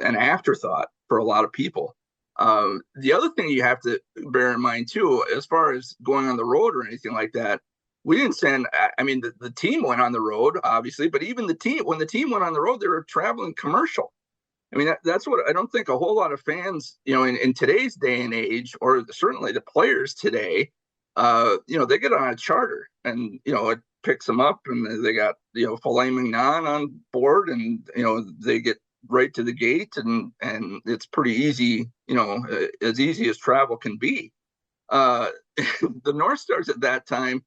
an afterthought for a lot of people. The other thing you have to bear in mind, too, as far as going on the road or anything like that, we didn't send, the team went on the road, obviously, but even when the team went on the road, they were traveling commercial. I mean, that's what I don't think a whole lot of fans, in today's day and age, or certainly the players today, they get on a charter and, it picks them up and they got, filet mignon on board and, they get right to the gate and it's pretty easy, as easy as travel can be. The North Stars at that time,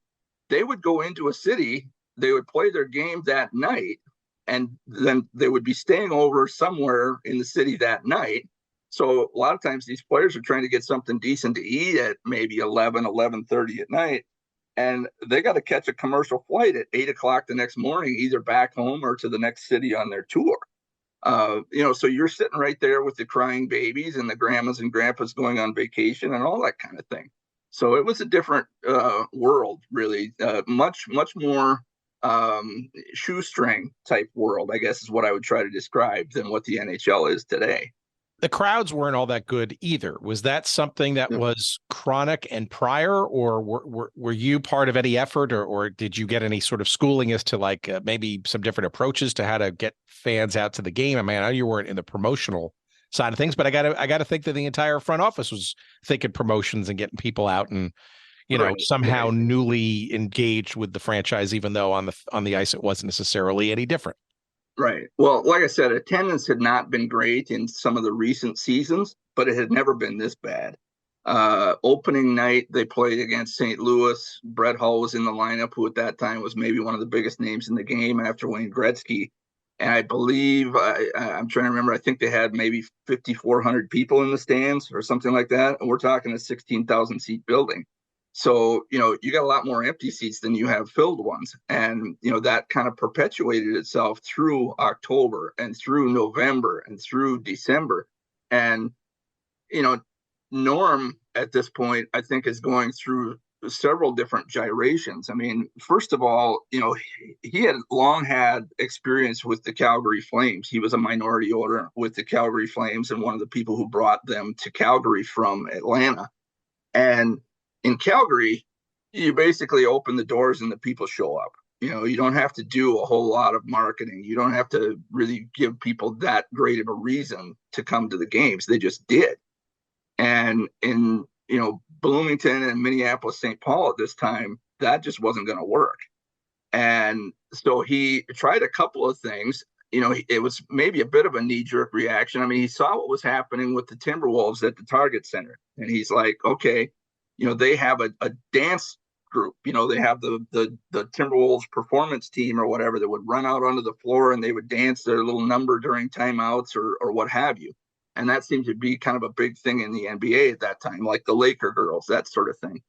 they would go into a city, they would play their game that night, and then they would be staying over somewhere in the city that night. So a lot of times these players are trying to get something decent to eat at maybe 11:30 at night. And they got to catch a commercial flight at 8 o'clock the next morning, either back home or to the next city on their tour. So you're sitting right there with the crying babies and the grandmas and grandpas going on vacation and all that kind of thing. So it was a different world, really, much more shoestring type world, I guess is what I would try to describe, than what the NHL is today. The crowds weren't all that good either. Was that something that was chronic and prior, or were you part of any effort, or did you get any sort of schooling as to maybe some different approaches to how to get fans out to the game? I mean, I know you weren't in the promotional side of things, but I gotta think that the entire front office was thinking promotions and getting people out and somehow newly engaged with the franchise, even though on the ice it wasn't necessarily any different. Right. Well, like I said, attendance had not been great in some of the recent seasons, but it had never been this bad. Opening night, they played against St. Louis. Brett Hull was in the lineup, who at that time was maybe one of the biggest names in the game after Wayne Gretzky. And I believe, I'm trying to remember, I think they had maybe 5,400 people in the stands or something like that. And we're talking a 16,000 seat building. So, you got a lot more empty seats than you have filled ones. And, that kind of perpetuated itself through October and through November and through December. And, Norm at this point, I think, is going through several different gyrations. I mean, first of all, he had long had experience with the Calgary Flames. He was a minority owner with the Calgary Flames and one of the people who brought them to Calgary from Atlanta. And in Calgary, you basically open the doors and the people show up. You don't have to do a whole lot of marketing. You don't have to really give people that great of a reason to come to the games. They just did. And in, Bloomington and Minneapolis, St. Paul at this time, that just wasn't going to work. And so he tried a couple of things. It was maybe a bit of a knee-jerk reaction. I mean, he saw what was happening with the Timberwolves at the Target Center. And he's like, okay, they have a dance group. They have the Timberwolves performance team or whatever that would run out onto the floor and they would dance their little number during timeouts or what have you. And that seemed to be kind of a big thing in the NBA at that time, like the Laker girls, that sort of thing.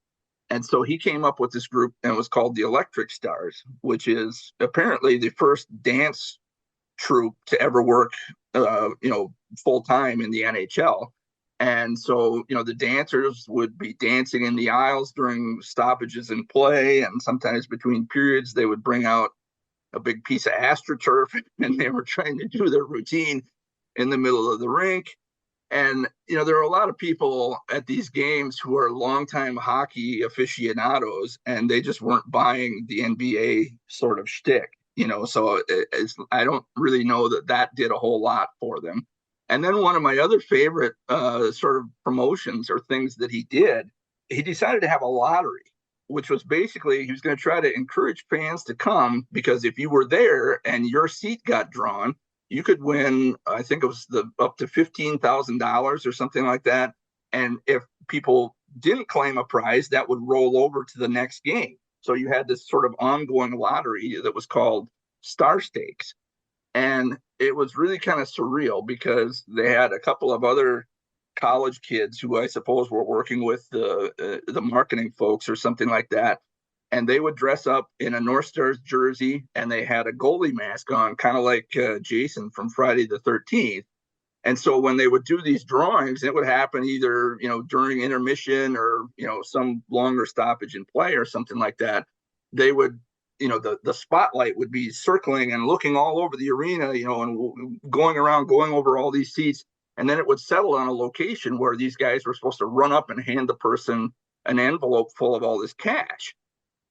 And so he came up with this group and it was called the Electric Stars, which is apparently the first dance troupe to ever work, full time in the NHL. And so, the dancers would be dancing in the aisles during stoppages in play. And sometimes between periods, they would bring out a big piece of AstroTurf and they were trying to do their routine in the middle of the rink. And, there are a lot of people at these games who are longtime hockey aficionados, and they just weren't buying the NBA sort of shtick, so I don't really know that did a whole lot for them. And then one of my other favorite sort of promotions or things that he did, he decided to have a lottery, which was basically he was going to try to encourage fans to come because if you were there and your seat got drawn, you could win, I think it was up to $15,000 or something like that. And if people didn't claim a prize, that would roll over to the next game. So you had this sort of ongoing lottery that was called Star Stakes. And it was really kind of surreal because they had a couple of other college kids who I suppose were working with the marketing folks or something like that. And they would dress up in a North Stars jersey and they had a goalie mask on, kind of like Jason from Friday the 13th. And so when they would do these drawings, it would happen either, during intermission or, some longer stoppage in play or something like that. They would, the spotlight would be circling and looking all over the arena, and going around, going over all these seats. And then it would settle on a location where these guys were supposed to run up and hand the person an envelope full of all this cash.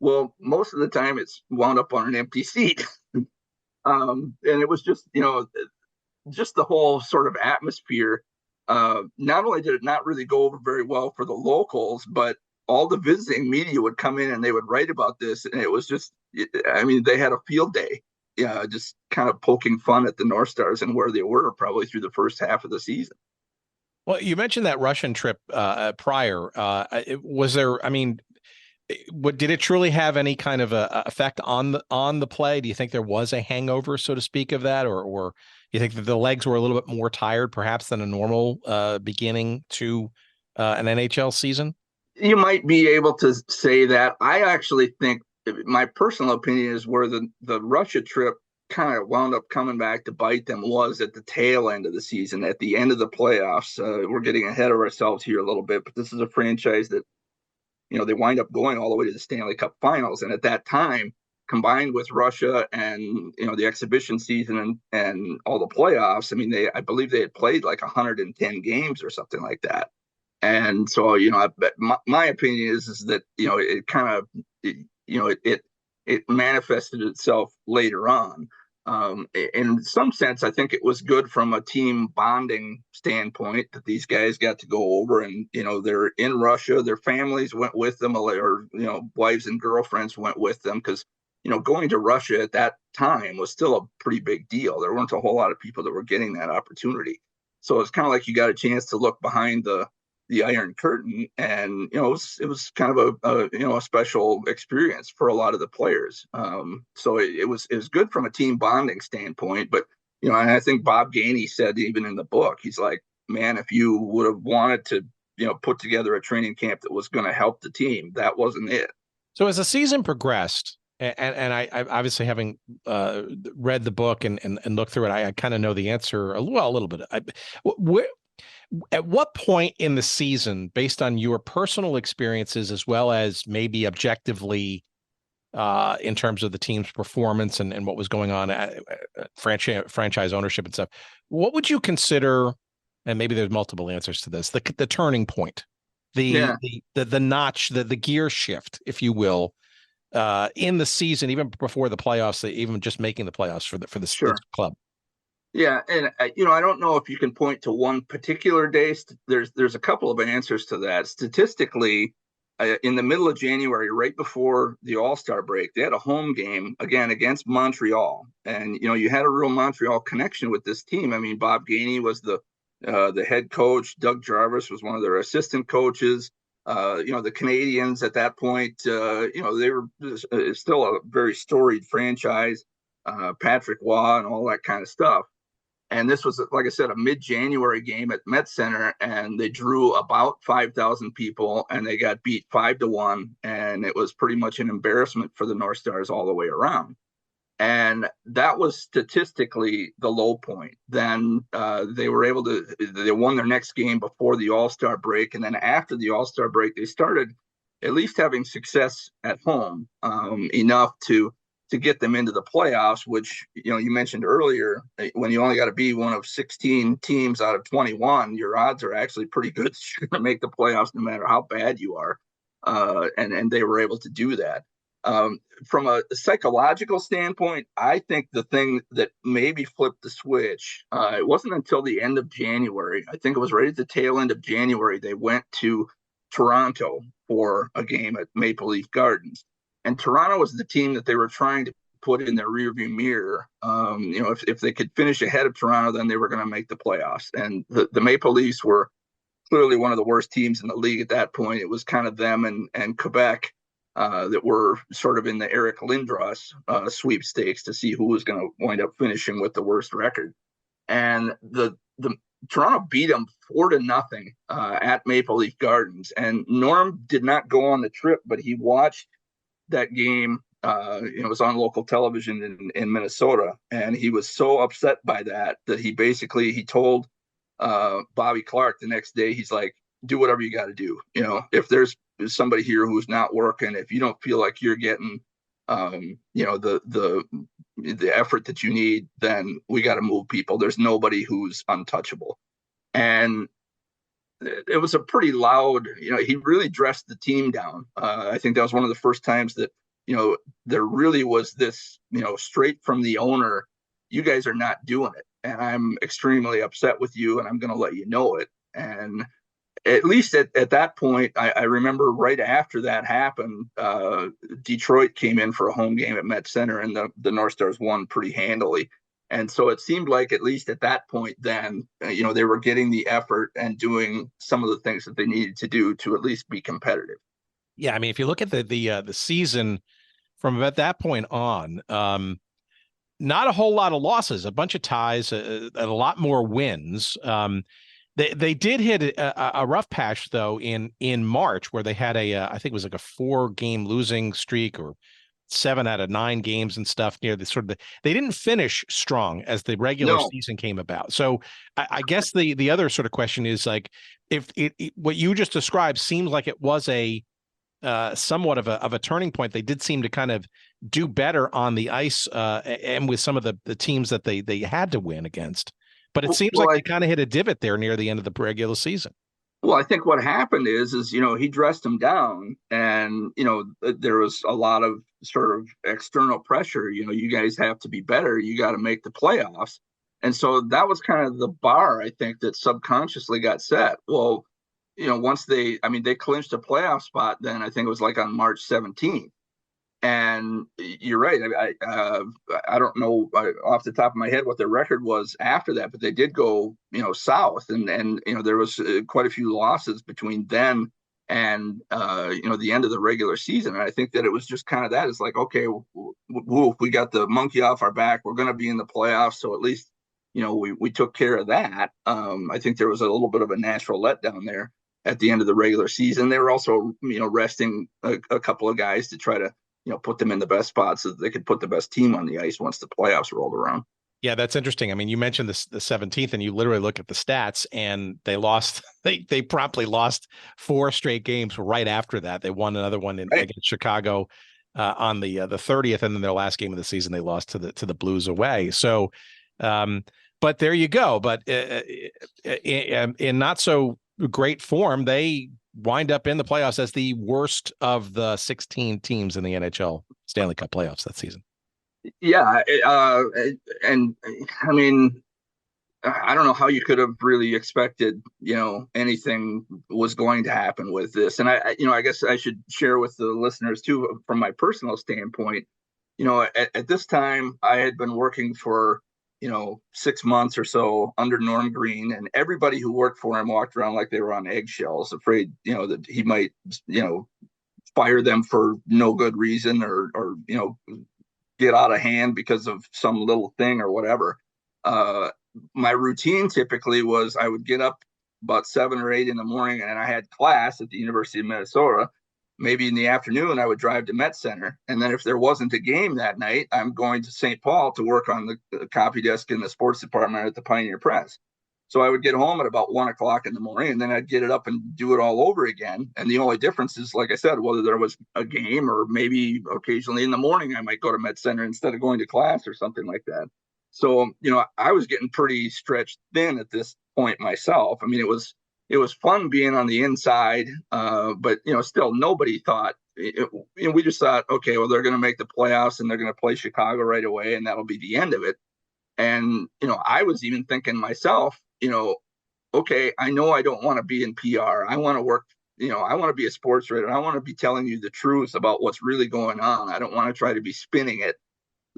Well, most of the time it's wound up on an empty seat. And it was just, just the whole sort of atmosphere. Not only did it not really go over very well for the locals, but all the visiting media would come in and they would write about this. And it was just, they had a field day, just kind of poking fun at the North Stars and where they were probably through the first half of the season. Well, you mentioned that Russian trip prior. Was there, did it truly have any kind of a effect on the play? Do you think there was a hangover, so to speak, of that, or you think that the legs were a little bit more tired, perhaps, than a normal beginning to an NHL season? You might be able to say that. I actually think my personal opinion is where the Russia trip kind of wound up coming back to bite them was at the tail end of the season, at the end of the playoffs. We're getting ahead of ourselves here a little bit, but this is a franchise that they wind up going all the way to the Stanley Cup Finals. And at that time, combined with Russia and, the exhibition season and all the playoffs, I believe they had played like 110 games or something like that. And so, my opinion is that, it kind of, it manifested itself later on. In some sense, I think it was good from a team bonding standpoint that these guys got to go over and, they're in Russia, their families went with them, or, wives and girlfriends went with them because, going to Russia at that time was still a pretty big deal. There weren't a whole lot of people that were getting that opportunity. So it's kind of like you got a chance to look behind the the Iron Curtain, and it was kind of a special experience for a lot of the players. So it was good from a team bonding standpoint. But and I think Bob Gainey said even in the book, he's like, man, if you would have wanted to put together a training camp that was going to help the team, that wasn't it. So as the season progressed, and I obviously having read the book and looked through it, I kind of know the answer a little bit. At what point in the season, based on your personal experiences as well as maybe objectively in terms of the team's performance and what was going on at franchise ownership and stuff, what would you consider, and maybe there's multiple answers to this, the turning point, the notch, the gear shift, if you will, in the season, even before the playoffs, even just making the playoffs for the Sure. club? Yeah, and I don't know if you can point to one particular day. There's a couple of answers to that. Statistically, in the middle of January, right before the All-Star break, they had a home game again against Montreal, and you had a real Montreal connection with this team. I mean, Bob Gainey was the head coach. Doug Jarvis was one of their assistant coaches. The Canadians at that point, they were still a very storied franchise. Patrick Waugh and all that kind of stuff. And this was, like I said, a mid-January game at Met Center, and they drew about 5,000 people, and they got beat 5-1, and it was pretty much an embarrassment for the North Stars all the way around. And that was statistically the low point. Then they won their next game before the All-Star break, and then after the All-Star break, they started at least having success at home, enough to get them into the playoffs, which, you mentioned earlier, when you only got to be one of 16 teams out of 21, your odds are actually pretty good that you're going to make the playoffs no matter how bad you are. And they were able to do that. From a psychological standpoint, I think the thing that maybe flipped the switch, it wasn't until the end of January. I think it was right at the tail end of January. They went to Toronto for a game at Maple Leaf Gardens. And Toronto was the team that they were trying to put in their rearview mirror. If they could finish ahead of Toronto, then they were going to make the playoffs. And the Maple Leafs were clearly one of the worst teams in the league at that point. It was kind of them and Quebec that were sort of in the Eric Lindros sweepstakes to see who was going to wind up finishing with the worst record. And the Toronto beat them 4-0 at Maple Leaf Gardens. And Norm did not go on the trip, but he watched that game. It was on local television in Minnesota, and he was so upset by that he told Bobby Clark the next day, he's like, do whatever you got to do. If there's somebody here who's not working, if you don't feel like you're getting the effort that you need, then we got to move people. There's nobody who's untouchable. And it was a pretty loud, he really dressed the team down. I think that was one of the first times that, there really was this, straight from the owner, you guys are not doing it. And I'm extremely upset with you, and I'm going to let you know it. And at least at that point, I remember right after that happened, Detroit came in for a home game at Met Center, and the North Stars won pretty handily. And so it seemed like at least at that point then, they were getting the effort and doing some of the things that they needed to do to at least be competitive. Yeah, I mean, if you look at the season from about that point on, not a whole lot of losses, a bunch of ties, a lot more wins. They did hit a rough patch though in March, where they had I think it was like a 4-game losing streak, or 7 out of 9 games and stuff near the they didn't finish strong as the regular season came about. So I guess the other sort of question is, like, if what you just described seems like it was a somewhat of a turning point. They did seem to kind of do better on the ice and with some of the teams that they had to win against. But it seems like they kind of hit a divot there near the end of the regular season. Well, I think what happened is he dressed him down, and there was a lot of sort of external pressure. You guys have to be better. You got to make the playoffs. And so that was kind of the bar, I think, that subconsciously got set. Well, once they clinched a playoff spot, then I think it was like on March 17th. And you're right. I don't know off the top of my head what their record was after that, but they did go, south, and there was quite a few losses between then and the end of the regular season. And I think that it was just kind of that. It's like, okay, we got the monkey off our back. We're going to be in the playoffs, so at least we took care of that. I think there was a little bit of a natural letdown there at the end of the regular season. They were also resting a couple of guys to try to put them in the best spots so that they could put the best team on the ice once the playoffs rolled around. Yeah, that's interesting. I mean, you mentioned the 17th, and you literally look at the stats, and they lost. They promptly lost 4 straight games right after that. They won another one against Chicago on the 30th, and then their last game of the season they lost to the Blues away. So, but there you go. But in not so great form, they wind up in the playoffs as the worst of the 16 teams in the NHL Stanley Cup playoffs that season. Yeah, and I mean, I don't know how you could have really expected, anything was going to happen with this. And I guess I should share with the listeners too, from my personal standpoint. At this time, I had been working for 6 months or so under Norm Green, and everybody who worked for him walked around like they were on eggshells, afraid, that he might, fire them for no good reason or get out of hand because of some little thing or whatever. My routine typically was I would get up about 7 or 8 in the morning, and I had class at the University of Minnesota. Maybe in the afternoon, I would drive to Met Center. And then if there wasn't a game that night, I'm going to St. Paul to work on the copy desk in the sports department at the Pioneer Press. So I would get home at about 1 o'clock in the morning, and then I'd get it up and do it all over again. And the only difference is, like I said, whether there was a game or maybe occasionally in the morning, I might go to Met Center instead of going to class or something like that. So, I was getting pretty stretched thin at this point myself. I mean, it was fun being on the inside, but still nobody thought. We just thought, okay, well, they're going to make the playoffs and they're going to play Chicago right away, and that'll be the end of it. And I was even thinking myself, okay, I know I don't want to be in PR. I want to work. I want to be a sports writer. I want to be telling you the truth about what's really going on. I don't want to try to be spinning it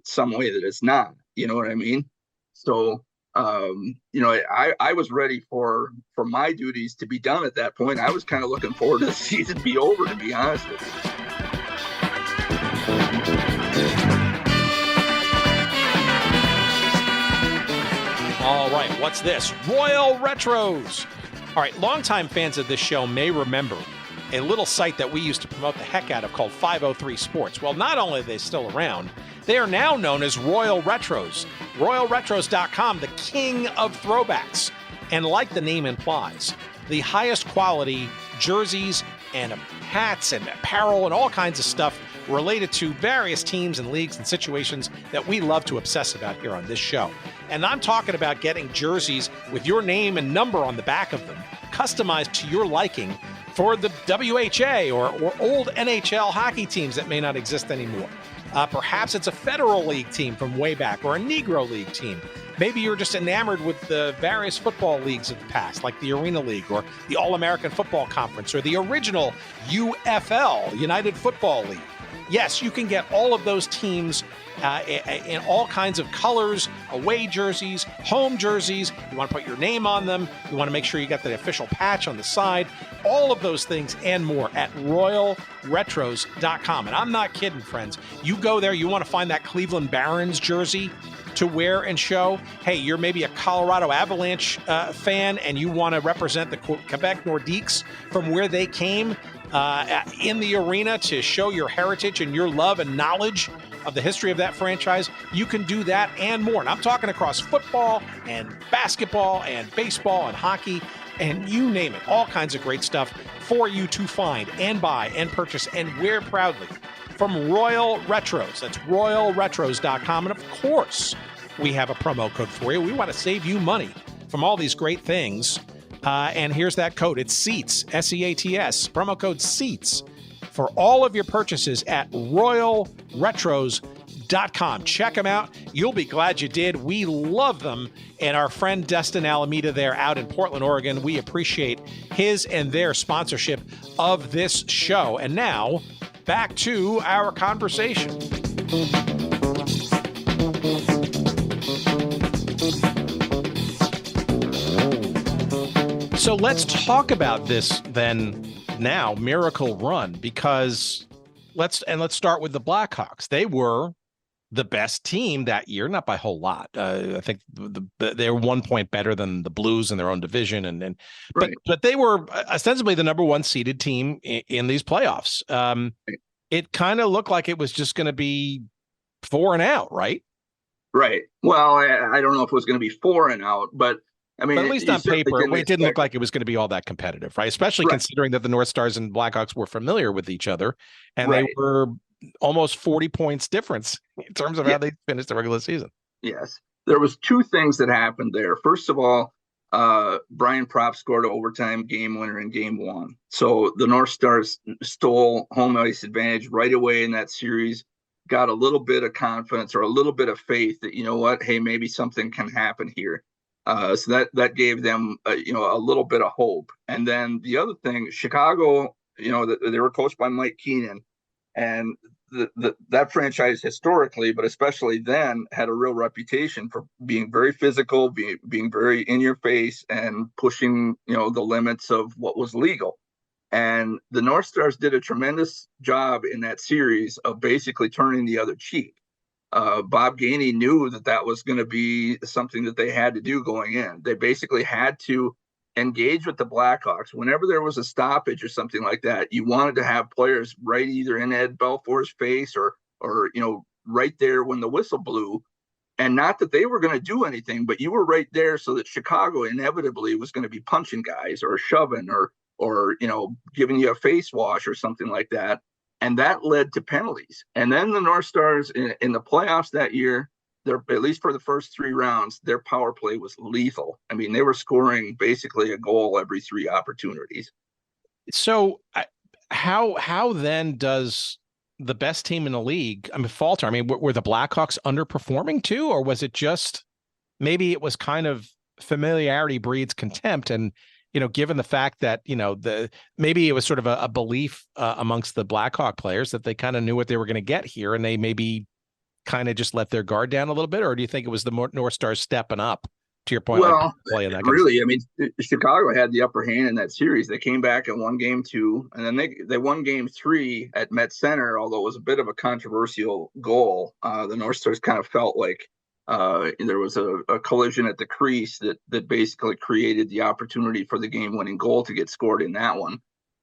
some way that it's not. You know what I mean? So. I was ready for my duties to be done at that point. I was kind of looking forward to the season be over, to be honest with you. All right, what's this? Royal Retros. All right, longtime fans of this show may remember a little site that we used to promote the heck out of called 503 Sports. Well, not only are they still around, they are now known as Royal Retros. RoyalRetros.com, the king of throwbacks. And like the name implies, the highest quality jerseys and hats and apparel and all kinds of stuff related to various teams and leagues and situations that we love to obsess about here on this show. And I'm talking about getting jerseys with your name and number on the back of them, customized to your liking for the WHA or old NHL hockey teams that may not exist anymore. Perhaps it's a Federal League team from way back or a Negro League team. Maybe you're just enamored with the various football leagues of the past, like the Arena League or the All-American Football Conference or the original UFL, United Football League. Yes, you can get all of those teams in all kinds of colors, away jerseys, home jerseys. You want to put your name on them. You want to make sure you got the official patch on the side. All of those things and more at RoyalRetros.com. And I'm not kidding, friends. You go there, you want to find that Cleveland Barons jersey to wear and show. Hey, you're maybe a Colorado Avalanche fan and you want to represent the Quebec Nordiques from where they came in the arena to show your heritage and your love and knowledge of the history of that franchise. You can do that and more. And I'm talking across football and basketball and baseball and hockey and you name it. All kinds of great stuff for you to find and buy and purchase and wear proudly from Royal Retros. That's RoyalRetros.com. And of course, we have a promo code for you. We want to save you money from all these great things. And here's that code. It's SEATS, SEATS, promo code SEATS for all of your purchases at RoyalRetros.com. Check them out. You'll be glad you did. We love them. And our friend Destin Alameda there out in Portland, Oregon, we appreciate his and their sponsorship of this show. And now back to our conversation. So let's talk about this then now, Miracle Run, because let's start with the Blackhawks. They were the best team that year, not by a whole lot. I think they're 1 point better than the Blues in their own division, but they were ostensibly the number one seeded team in these playoffs. It kind of looked like it was just going to be 4 and out, right? Right. Well, I don't know if it was going to be 4 and out, but I mean, but at least on paper, it didn't look like it was going to be all that competitive, right? Especially considering that the North Stars and Blackhawks were familiar with each other, and they were almost 40 points difference in terms of how they finished the regular season. Yes. There was 2 things that happened there. First of all, Brian Propp scored an overtime game winner in game 1. So the North Stars stole home ice advantage right away in that series, got a little bit of confidence or a little bit of faith that, you know what, hey, maybe something can happen here. So that gave them, a little bit of hope. And then the other thing, Chicago, they were coached by Mike Keenan, and that franchise historically, but especially then, had a real reputation for being very physical, being very in your face, and pushing, the limits of what was legal. And the North Stars did a tremendous job in that series of basically turning the other cheek. Bob Gainey knew that was going to be something that they had to do going in. They basically had to engage with the Blackhawks. Whenever there was a stoppage or something like that, you wanted to have players right either in Ed Belfour's face or right there when the whistle blew. And not that they were going to do anything, but you were right there so that Chicago inevitably was going to be punching guys or shoving or giving you a face wash or something like that. And that led to penalties. And then the North Stars in the playoffs that year, at least for the first 3 rounds, their power play was lethal. I mean, they were scoring basically a goal every 3 opportunities. So how then does the best team in the league, falter? I mean, were the Blackhawks underperforming too? Or was it just, maybe it was kind of familiarity breeds contempt, and given the fact that, maybe it was sort of a belief amongst the Blackhawk players that they kind of knew what they were going to get here, and they maybe kind of just let their guard down a little bit? Or do you think it was the North Stars stepping up, to your point? Well, playing that really, I mean, Chicago had the upper hand in that series. They came back and won game 2, and then they won game 3 at Met Center, although it was a bit of a controversial goal. The North Stars kind of felt like there was a collision at the crease that basically created the opportunity for the game-winning goal to get scored in that one.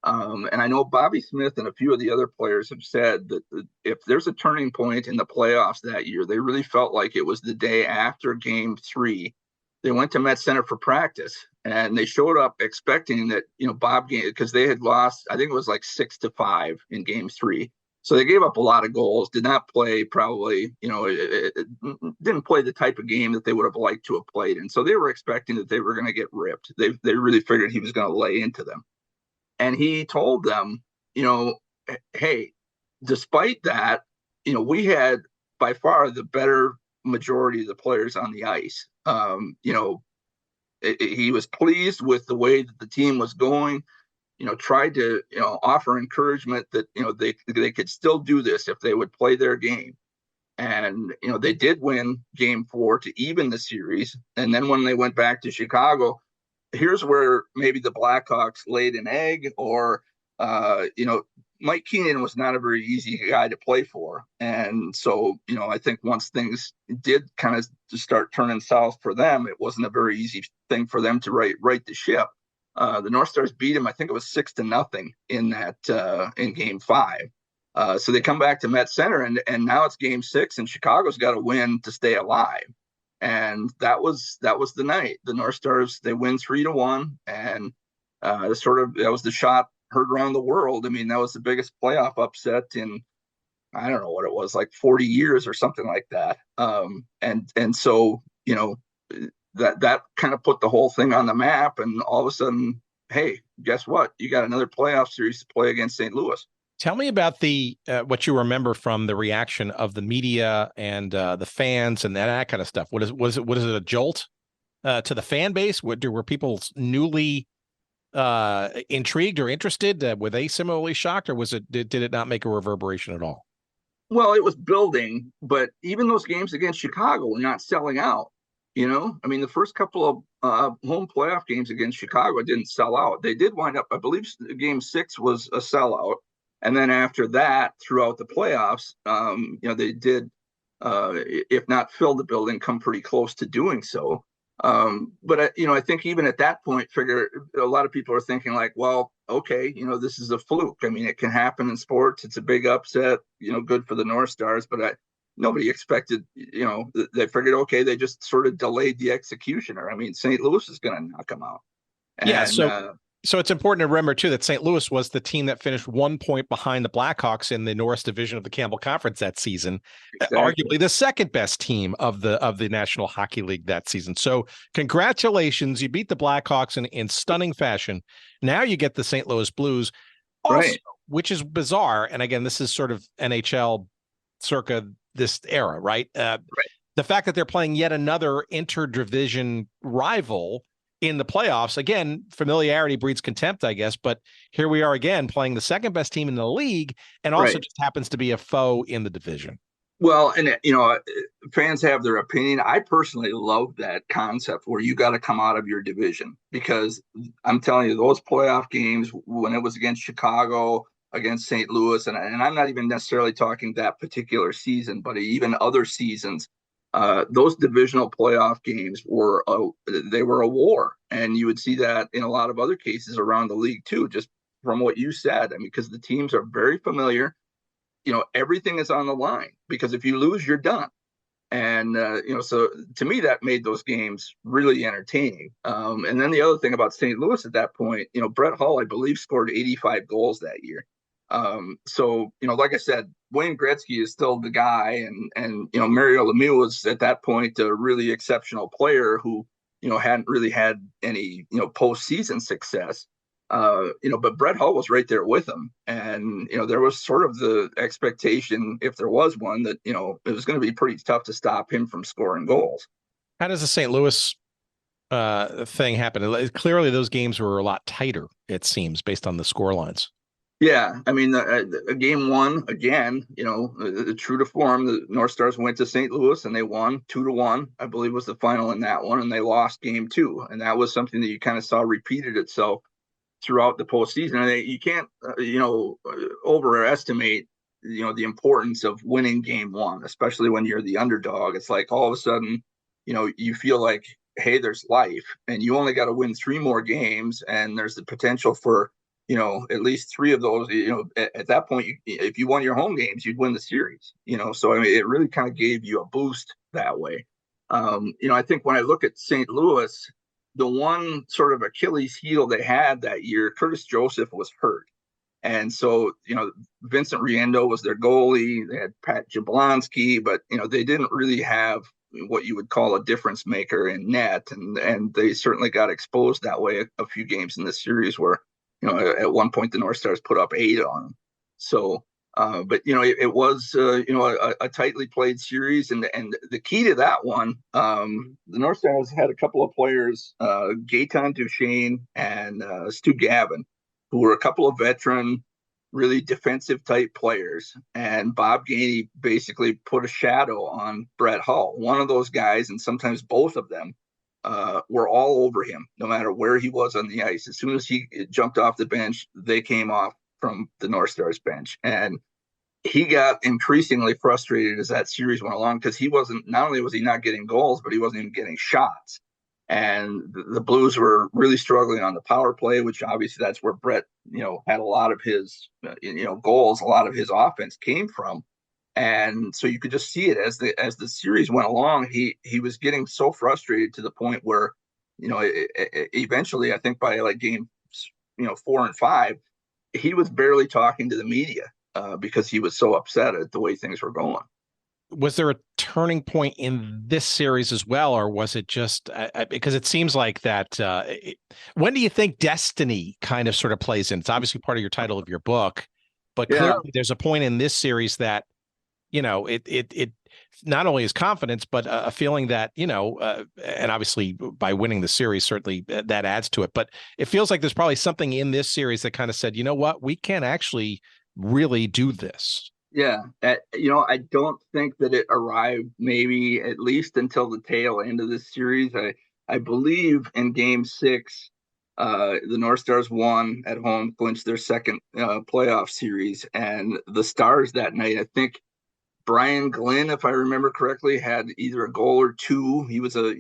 And I know Bobby Smith and a few of the other players have said that if there's a turning point in the playoffs that year, they really felt like it was the day after game 3. They went to Met Center for practice, and they showed up expecting that, Bob Gainey, because they had lost, I think it was like 6-5 in game 3. So they gave up a lot of goals, did not play probably, didn't play the type of game that they would have liked to have played. And so they were expecting that they were going to get ripped. They really figured he was going to lay into them. And he told them, hey, despite that, we had by far the better majority of the players on the ice. He was pleased with the way that the team was going. Tried to, offer encouragement that, they could still do this if they would play their game. And, they did win game 4 to even the series. And then when they went back to Chicago, here's where maybe the Blackhawks laid an egg, or, Mike Keenan was not a very easy guy to play for. And so, I think once things did kind of start turning south for them, it wasn't a very easy thing for them to right the ship. The North Stars beat him, I think it was 6-0 in that in game 5. So they come back to Met Center, and now it's game 6, and Chicago's got to win to stay alive. And that was the night. The North Stars, they win 3-1, and that was the shot heard around the world. I mean, that was the biggest playoff upset in, I don't know what it was, like 40 years or something like that. And so, that kind of put the whole thing on the map, and all of a sudden, hey, guess what? You got another playoff series to play against St. Louis. Tell me about the what you remember from the reaction of the media and the fans and that kind of stuff. Was it a jolt to the fan base? Were people newly intrigued or interested? Were they similarly shocked, or did it not make a reverberation at all? Well, it was building, but even those games against Chicago were not selling out. I mean, the first couple of home playoff games against Chicago didn't sell out. They did wind up, I believe, Game 6 was a sellout, and then after that, throughout the playoffs, they did, if not fill the building, come pretty close to doing so. But I think even at that point, a lot of people are thinking like, well, okay, this is a fluke. I mean, it can happen in sports. It's a big upset, good for the North Stars, but nobody expected, they figured, okay, they just sort of delayed the executioner. I mean, St. Louis is going to knock them out. Yeah. So it's important to remember, too, that St. Louis was the team that finished 1 point behind the Blackhawks in the Norris division of the Campbell Conference that season, exactly. Arguably the second best team of the National Hockey League that season. So congratulations. You beat the Blackhawks in stunning fashion. Now you get the St. Louis Blues, also, right, which is bizarre. And again, this is sort of NHL circa this era, right? Right. The fact that they're playing yet another interdivision rival in the playoffs, again, familiarity breeds contempt, I guess, but here we are again playing the second best team in the league, and also just happens to be a foe in the division. Well, and fans have their opinion. I personally love that concept where you got to come out of your division, because I'm telling you, those playoff games when it was against Chicago, against St. Louis, and I'm not even necessarily talking that particular season, but even other seasons, those divisional playoff games were a war, and you would see that in a lot of other cases around the league too. Just from what you said, I mean, because the teams are very familiar, everything is on the line. Because if you lose, you're done. And so to me, that made those games really entertaining. And then the other thing about St. Louis at that point, Brett Hull, I believe, scored 85 goals that year. So, like I said, Wayne Gretzky is still the guy, and Mario Lemieux was at that point a really exceptional player who, hadn't really had any, postseason success. But Brett Hull was right there with him. And, there was sort of the expectation, if there was one, that, it was going to be pretty tough to stop him from scoring goals. How does the St. Louis thing happen? Clearly, those games were a lot tighter, it seems, based on the score lines. Yeah, I mean, game one, again, true to form, the North Stars went to St. Louis and they won 2-1, I believe was the final in that one, and they lost game 2. And that was something that you kind of saw repeated itself throughout the postseason. And you can't, overestimate, the importance of winning game 1, especially when you're the underdog. It's like all of a sudden, you feel like, hey, there's life, and you only got to win 3 more games, and there's the potential for, at least 3 of those, at that point, if you won your home games, you'd win the series, so I mean, it really kind of gave you a boost that way. I think when I look at St. Louis, the one sort of Achilles heel they had that year, Curtis Joseph was hurt. And so, Vincent Riendo was their goalie. They had Pat Jablonski, but, they didn't really have what you would call a difference maker in net. And they certainly got exposed that way a few games in the series where, at one point the North Stars put up 8 on them. So, but it was a tightly played series, and the key to that one, the North Stars had a couple of players, Gaetan Duchesne and Stu Gavin, who were a couple of veteran, really defensive type players, and Bob Gainey basically put a shadow on Brett Hull. One of those guys, and sometimes both of them, were all over him, no matter where he was on the ice. As soon as he jumped off the bench, they came off from the North Stars bench. And he got increasingly frustrated as that series went along, because not only was he not getting goals, but he wasn't even getting shots. And the Blues were really struggling on the power play, which obviously that's where Brett, had a lot of his, goals, a lot of his offense came from. And so you could just see it as the series went along. He was getting so frustrated to the point where, eventually, I think by like game, 4 and 5, he was barely talking to the media because he was so upset at the way things were going. Was there a turning point in this series as well, or was it just because it seems like that? When do you think destiny kind of sort of plays in? It's obviously part of your title of your book, but clearly there's a point in this series that, it not only his confidence, but a feeling that, and obviously by winning the series, certainly that adds to it. But it feels like there's probably something in this series that kind of said, you know what, we can actually really do this. Yeah. I don't think that it arrived maybe at least until the tail end of this series. I believe in game 6, the North Stars won at home, clinched their second playoff series. And the Stars that night, I think Brian Glenn, if I remember correctly, had either a goal or two. He was a,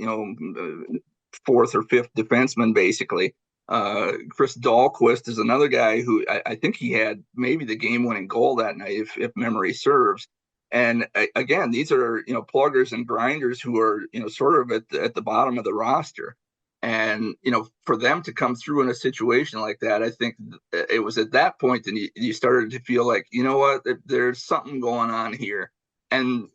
fourth or fifth defenseman, basically. Chris Dahlquist is another guy who I think he had maybe the game-winning goal that night, if memory serves. And again, these are pluggers and grinders who are sort of at the bottom of the roster. And for them to come through in a situation like that, I think it was at that point that you started to feel like, you know what, there's something going on here. And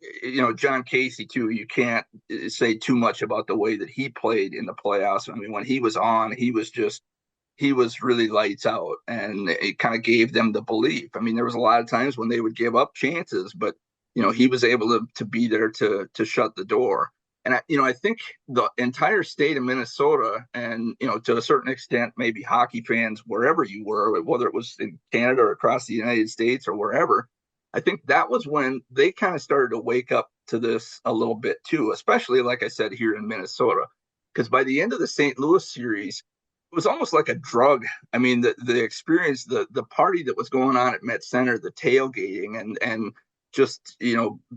John Casey too. You can't say too much about the way that he played in the playoffs. I mean, when he was on, he was really lights out, and it kind of gave them the belief. I mean, there was a lot of times when they would give up chances, but he was able to be there to shut the door. And I think the entire state of Minnesota, and to a certain extent, maybe hockey fans wherever you were, whether it was in Canada or across the United States or wherever, I think that was when they kind of started to wake up to this a little bit too, especially, like I said, here in Minnesota, because by the end of the St. Louis series, it was almost like a drug. I mean, the experience, the party that was going on at Met Center, the tailgating, and just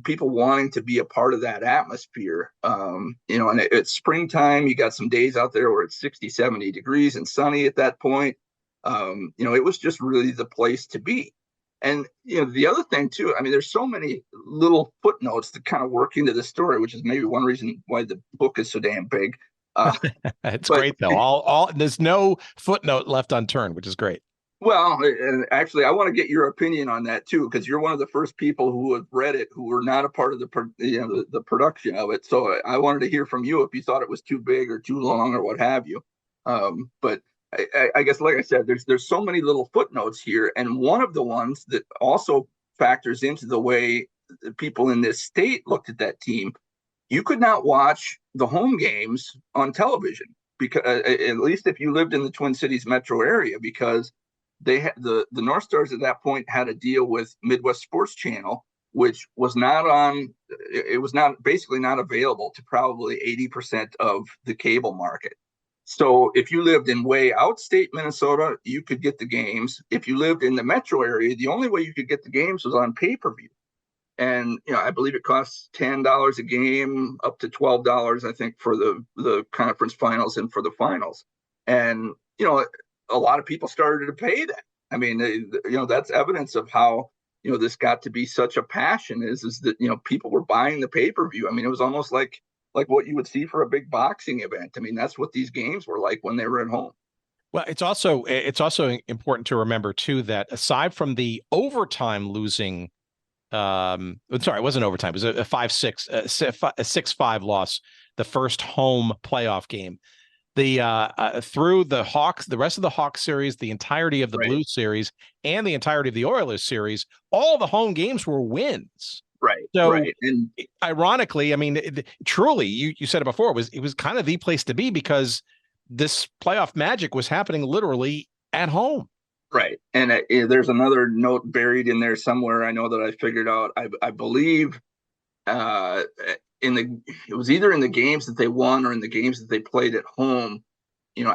people wanting to be a part of that atmosphere. And it's springtime. You got some days out there where it's 60, 70 degrees and sunny at that point. It was just really the place to be. And the other thing too, I mean, there's so many little footnotes that kind of work into the story, which is maybe one reason why the book is so damn big. It's great though. All there's no footnote left unturned, which is great. Well, and actually, I want to get your opinion on that too, because you're one of the first people who have read it who were not a part of the production of it. So I wanted to hear from you if you thought it was too big or too long or what have you. But I guess, like I said, there's so many little footnotes here, and one of the ones that also factors into the way people in this state looked at that team, you could not watch the home games on television, because at least if you lived in the Twin Cities metro area, because they had the North Stars at that point had a deal with Midwest Sports Channel, which was not on. It was basically not available to probably 80% of the cable market. So if you lived in way outstate Minnesota, you could get the games. If you lived in the metro area, the only way you could get the games was on pay-per-view. And, I believe it costs $10 a game, up to $12, I think, for the conference finals and for the finals. And, a lot of people started to pay that. I mean, that's evidence of how, this got to be such a passion is that, people were buying the pay-per-view. I mean, it was almost like what you would see for a big boxing event. I mean, that's what these games were like when they were at home. Well, it's also important to remember too that aside from the overtime losing, sorry, it wasn't overtime. It was a 5-6, a 6-5 loss, the first home playoff game. Through the Hawks, the rest of the Hawks series, the entirety of the Blues series, and the entirety of the Oilers series, all the home games were wins. Right. So, right. And ironically, I mean, truly, you said it before, it was kind of the place to be because this playoff magic was happening literally at home. Right. And there's another note buried in there somewhere. I know that I figured out. I believe it was either in the games that they won or in the games that they played at home.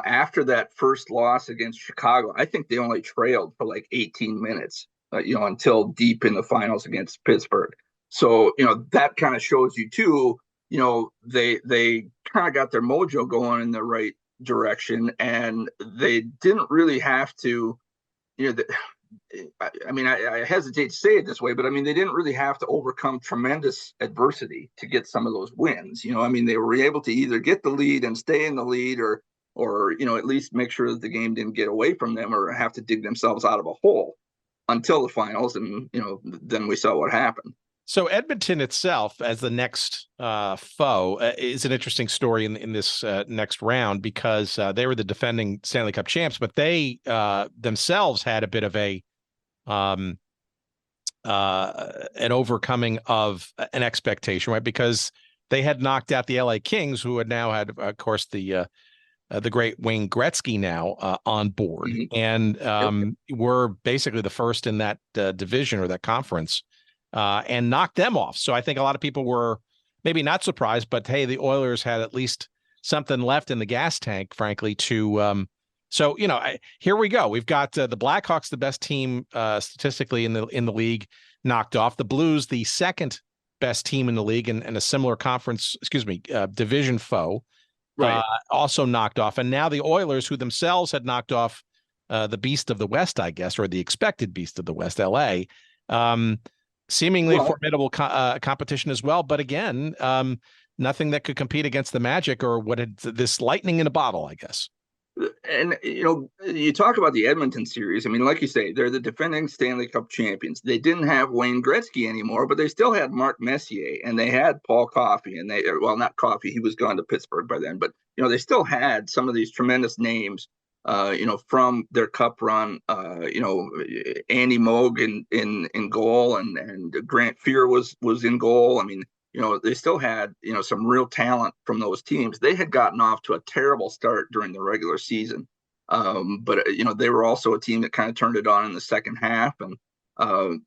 After that first loss against Chicago, I think they only trailed for like 18 minutes. Until deep in the finals against Pittsburgh. So, that kind of shows you too, they kind of got their mojo going in the right direction, and they didn't really have to, I hesitate to say it this way, but I mean, they didn't really have to overcome tremendous adversity to get some of those wins. They were able to either get the lead and stay in the lead or at least make sure that the game didn't get away from them or have to dig themselves out of a hole until the finals. And, then we saw what happened. So Edmonton itself as the next foe is an interesting story in this next round because they were the defending Stanley Cup champs, but they themselves had a bit of a an overcoming of an expectation, right? Because they had knocked out the LA Kings, who had now had, of course, the great Wayne Gretzky now on board, and were basically the first in that division or that conference, and knocked them off. So I think a lot of people were maybe not surprised, but hey, the Oilers had at least something left in the gas tank, frankly, to so, here we go. We've got the Blackhawks, the best team statistically in the league, knocked off. The Blues, the second best team in the league, and a similar division foe, Right. also knocked off. And now the Oilers, who themselves had knocked off the beast of the West, I guess, or the expected beast of the West, LA, seemingly formidable competition as well. But again, nothing that could compete against the Magic or what had this lightning in a bottle, I guess. And, you talk about the Edmonton series. I mean, like you say, they're the defending Stanley Cup champions. They didn't have Wayne Gretzky anymore, but they still had Mark Messier, and they had Paul Coffey, and not Coffey, he was gone to Pittsburgh by then, but, they still had some of these tremendous names, from their Cup run, Andy Moog in goal, and Grant Fear was in goal. I mean, they still had, some real talent from those teams. They had gotten off to a terrible start during the regular season. But they were also a team that kind of turned it on in the second half. And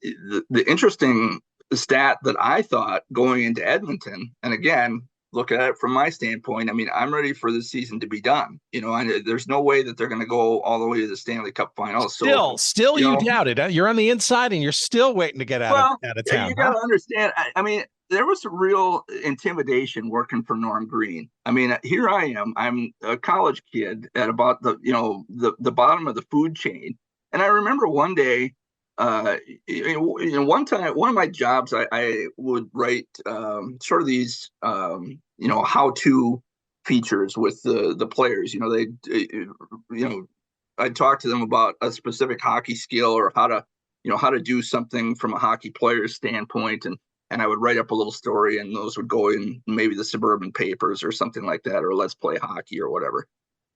the interesting stat that I thought going into Edmonton, and again, look at it from my standpoint, I mean, I'm ready for this season to be done. There's no way that they're going to go all the way to the Stanley Cup Finals. Still, you doubt it. You're on the inside, and you're still waiting to get out of town. You got to understand. I mean, there was some real intimidation working for Norm Green. I mean, here I am. I'm a college kid at about the bottom of the food chain, and I remember one day. One time, one of my jobs, I would write sort of these, how-to features with the players. I'd talk to them about a specific hockey skill or how to do something from a hockey player's standpoint, and I would write up a little story, and those would go in maybe the suburban papers or something like that, or Let's Play Hockey or whatever.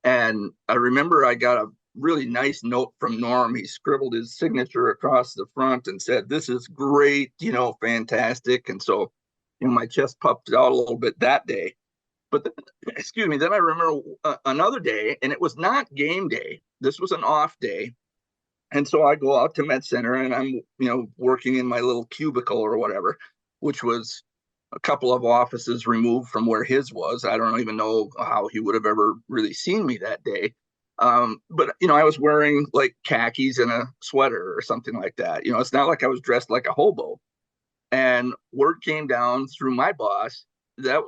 And I remember I got a really nice note from Norm. He scribbled his signature across the front and said, "This is great, fantastic." And so, my chest puffed out a little bit that day. But then I remember another day, and it was not game day. This was an off day. And so I go out to Med Center, and I'm, working in my little cubicle or whatever, which was a couple of offices removed from where his was. I don't even know how he would have ever really seen me that day. But I was wearing like khakis and a sweater or something like that. It's not like I was dressed like a hobo. And word came down through my boss that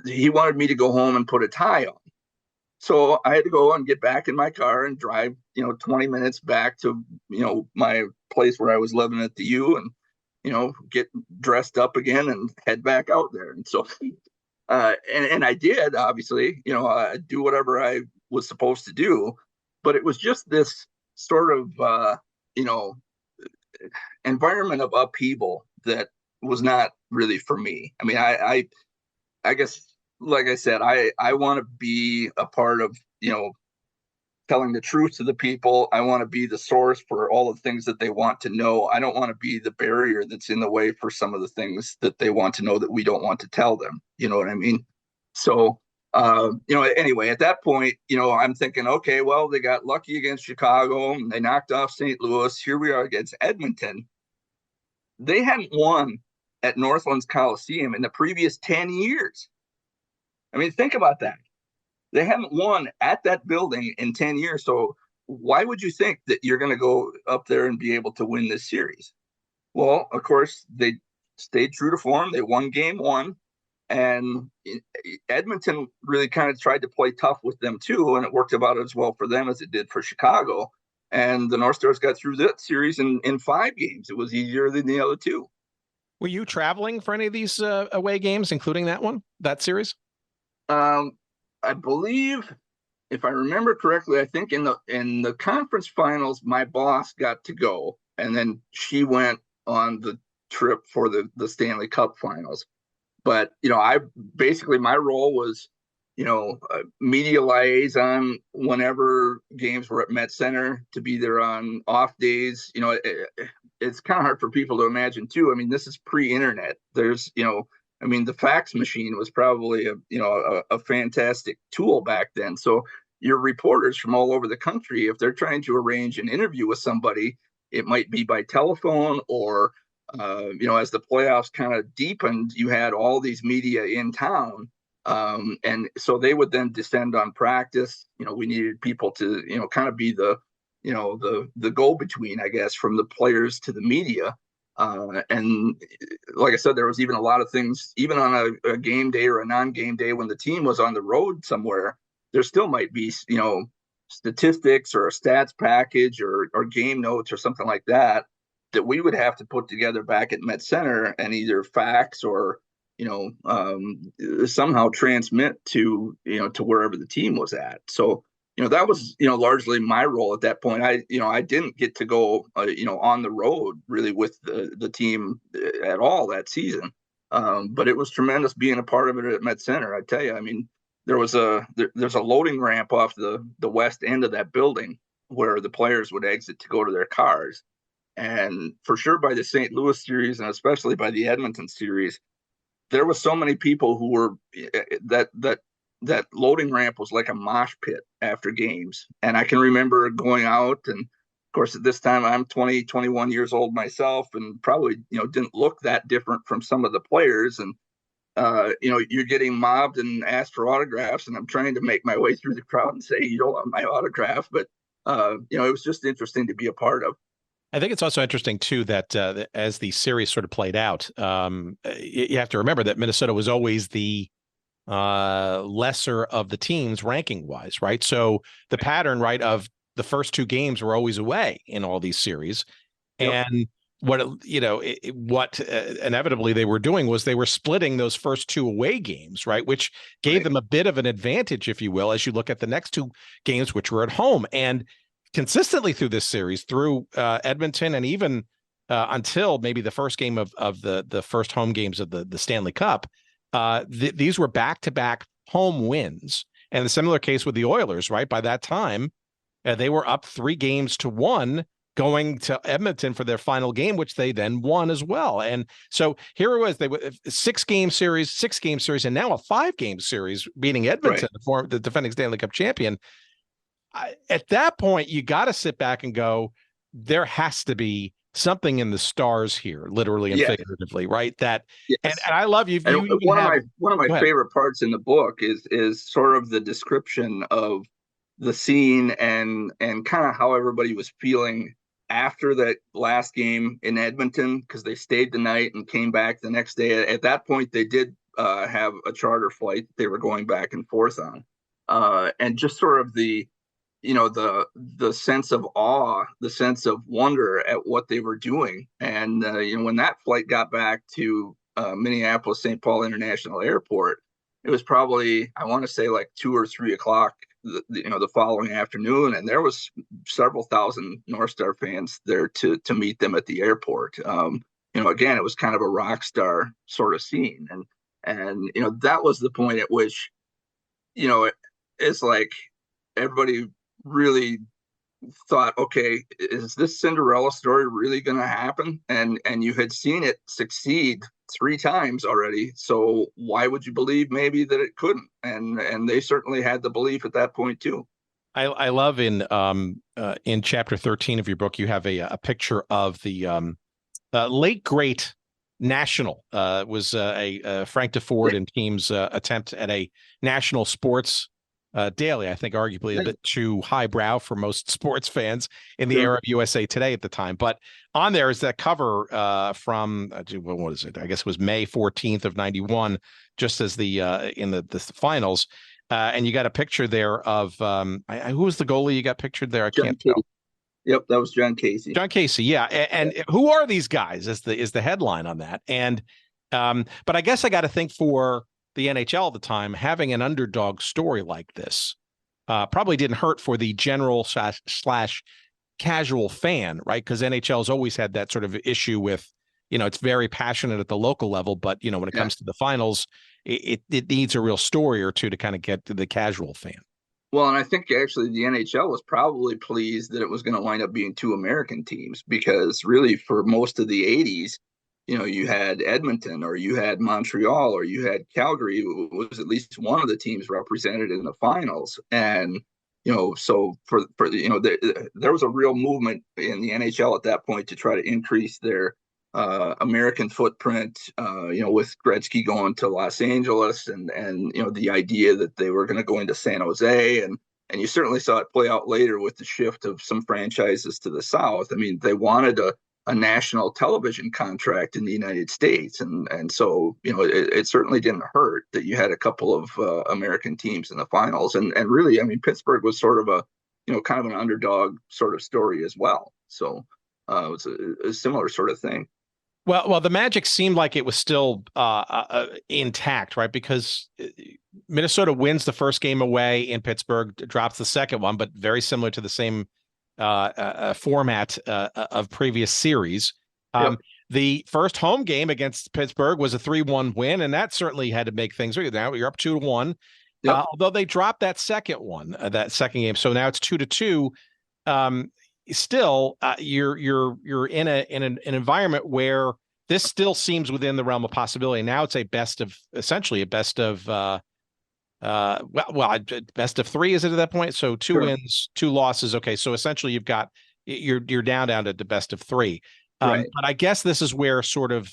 he wanted me to go home and put a tie on. So I had to go and get back in my car and drive 20 minutes back to my place where I was living at the U, and get dressed up again and head back out there. And so and I did, obviously, do whatever I was supposed to do, but it was just this sort of environment of upheaval that was not really for me. I mean, I guess, like I said, I want to be a part of telling the truth to the people. I want to be the source for all the things that they want to know. I don't want to be the barrier that's in the way for some of the things that they want to know that we don't want to tell them. You know what I mean? So anyway, at that point, I'm thinking, okay, well, they got lucky against Chicago, and they knocked off St. Louis. Here we are against Edmonton. They hadn't won at Northlands Coliseum in the previous 10 years. I mean, think about that. They haven't won at that building in 10 years. So why would you think that you're going to go up there and be able to win this series? Well, of course, they stayed true to form. They won game one. And Edmonton really kind of tried to play tough with them too, and it worked about as well for them as it did for Chicago. And the North Stars got through that series in 5 games. It was easier than the other 2. Were you traveling for any of these away games, including that series? I believe, if I remember correctly, I think in the conference finals, my boss got to go, and then she went on the trip for the Stanley Cup Finals. But, my role was media liaison whenever games were at Met Center, to be there on off days. It's kind of hard for people to imagine too. I mean, this is pre-internet. There's, the fax machine was probably a fantastic tool back then. So your reporters from all over the country, if they're trying to arrange an interview with somebody, it might be by telephone or, as the playoffs kind of deepened, you had all these media in town. And so they would then descend on practice. We needed people to, kind of be the go-between, I guess, from the players to the media. And like I said, there was even a lot of things, even on a game day or a non-game day when the team was on the road somewhere, there still might be, statistics or a stats package or game notes or something like that we would have to put together back at Met Center and either fax or, somehow transmit to wherever the team was at. So, that was, largely my role at that point. I didn't get to go, on the road really with the team at all that season. But it was tremendous being a part of it at Met Center. I tell you, I mean, there's a loading ramp off the west end of that building where the players would exit to go to their cars. And for sure by the St. Louis series, and especially by the Edmonton series, there was so many people who were that loading ramp was like a mosh pit after games. And I can remember going out, and of course at this time I'm 21 years old myself, and probably didn't look that different from some of the players. And you're getting mobbed and asked for autographs, and I'm trying to make my way through the crowd and say, you don't want my autograph. But it was just interesting to be a part of. I think it's also interesting, too, that as the series sort of played out, you have to remember that Minnesota was always the lesser of the teams ranking wise, right? So the pattern, right, of the first two games were always away in all these series. Yep. And what inevitably they were doing was they were splitting those first two away games, right, which gave them a bit of an advantage, if you will, as you look at the next two games, which were at home. And consistently through this series, through Edmonton, and even until maybe the first game of the first home games of the Stanley Cup, these were back-to-back home wins. And the similar case with the Oilers, right? By that time, they were up 3-1 going to Edmonton for their final game, which they then won as well. And so here it was, they were 6-game series, and now a 5-game series beating Edmonton, right, the defending Stanley Cup champion. At that point, you got to sit back and go, there has to be something in the stars here, literally and figuratively, right? That, and I love you. One of my favorite parts in the book is sort of the description of the scene and kind of how everybody was feeling after that last game in Edmonton, because they stayed the night and came back the next day. At that point, they did have a charter flight they were going back and forth on, and just sort of the sense of awe, the sense of wonder at what they were doing. And, when that flight got back to Minneapolis, St. Paul International Airport, it was probably, I want to say like 2 or 3 o'clock, the following afternoon. And there was several thousand North Star fans there to meet them at the airport. Again, it was kind of a rock star sort of scene. And that was the point at which, it's like everybody really thought, okay, is this Cinderella story really going to happen? And you had seen it succeed 3 times already, so why would you believe maybe that it couldn't? And they certainly had the belief at that point too. I love in chapter 13 of your book, you have a picture of the late great national was a Frank DeFord and team's attempt at a national sports daily. I think arguably a bit too highbrow for most sports fans in the era of USA Today at the time. But on there is that cover from what is it? I guess it was May 14th of 91, just as the in the finals. And you got a picture there of who was the goalie you got pictured there? I can't tell. Yep, that was John Casey. John Casey, yeah. And who are these guys? Is the headline on that? And but I guess I got to think for the NHL at the time, having an underdog story like this probably didn't hurt for the general slash casual fan, right? Because NHL has always had that sort of issue with it's very passionate at the local level, but when it Yeah. comes to the finals, it needs a real story or two to kind of get to the casual fan. Well, and I think actually the NHL was probably pleased that it was going to wind up being two American teams, because really for most of the 80s, you had Edmonton or you had Montreal or you had Calgary, who was at least one of the teams represented in the finals. And, so there was a real movement in the NHL at that point to try to increase their American footprint, with Gretzky going to Los Angeles and the idea that they were going to go into San Jose. And you certainly saw it play out later with the shift of some franchises to the South. I mean, they wanted a national television contract in the United States. And so, it certainly didn't hurt that you had a couple of American teams in the finals. And really, I mean, Pittsburgh was sort of kind of an underdog sort of story as well. So it was a similar sort of thing. Well, the Magic seemed like it was still intact, right? Because Minnesota wins the first game away in Pittsburgh, drops the second one, but very similar to the same format of previous series. Yep. The first home game against Pittsburgh was a 3-1 win, and that certainly had to make things. Now you're up 2-1. Yep. Although they dropped that second game, so now it's 2-2. Still, you're in an environment where this still seems within the realm of possibility. Now it's essentially a best of best of three. Is it at that point? So two wins, 2 losses. Okay, so essentially you're down to the best of 3. Right. But I guess this is where sort of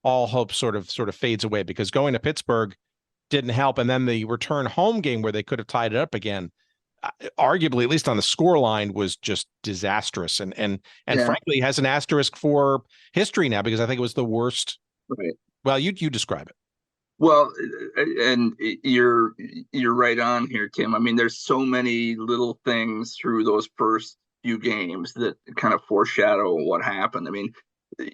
all hope sort of fades away, because going to Pittsburgh didn't help, and then the return home game where they could have tied it up again, arguably, at least on the score line, was just disastrous, and frankly has an asterisk for history now, because I think it was the worst. Right. Well, you describe it. Well, and you're right on here, Tim. I mean, there's so many little things through those first few games that kind of foreshadow what happened. I mean,